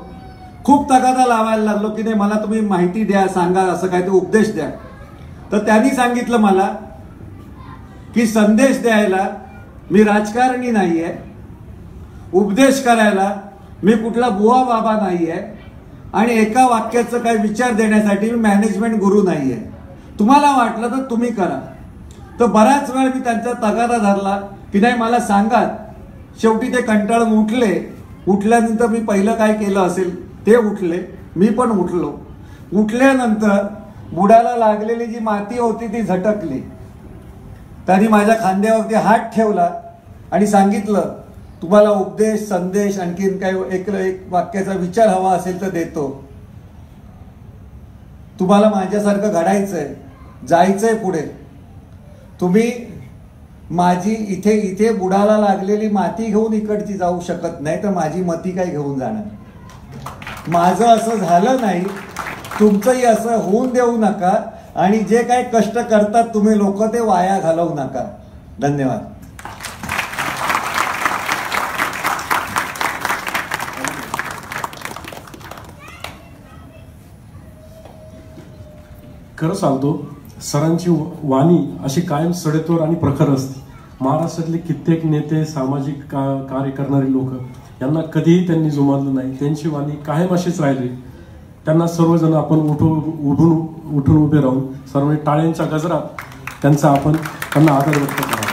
खूप तगादा लावायला लागलो की नाही मला तुम्ही माहिती द्या, सांगा, असं काहीतरी उपदेश द्या. तर त्यांनी सांगितलं मला की संदेश द्यायला मी राजकारणी नाहीये, उपदेश करायला मी कुठला बुवा बाबा नाहीये, आणि एका वाक्याचं काही विचार देण्यासाठी मी मॅनेजमेंट गुरु नाहीये. तुम्हाला वाटलं तर तुम्ही करा. तर बराच वेळ मी त्यांचा तगादा धरला की नाही मला सांगा. शेवटी ते कंटाळून उठले. उठल्यानंतर मी पहिलं काय केलं असेल ते उठले, मी पण उठलो. उठल्यानंतर बुडाला लागलेली जी माती होती ती झटकली. त्यांनी माझ्या खांद्यावरती हात ठेवला आणि सांगितलं, तुम्हाला उपदेश, संदेश, आणखीन काही एक वाक्याचा विचार हवा असेल तर देतो. तुम्हाला माझ्यासारखं घडायचंय, जायचंय पुढे. तुम्ही माझी इथे बुडाला लागलेली माती घेऊन इकडची जाऊ शकत नाही, तर माझी मती काय घेऊन जाणार. माझं असं झालं नाही, तुमचंही असं होऊन देऊ नका. आणि जे काही कष्ट करतात तुम्ही लोक, ते वाया घालवू नका. धन्यवाद. खरं सांगतो, सरांची वाणी अशी कायम सडेतोड आणि प्रखर असते. महाराष्ट्रातले कित्येक नेते, सामाजिक कार्य करणारे लोक यांना कधीही त्यांनी जुमानलं नाही. त्यांची वाणी कायम अशीच राहिली. त्यांना सर्वजण आपण उठून उभे राहून सर्व टाळ्यांच्या गजरात त्यांचा आपण त्यांना आदर व्यक्त करा.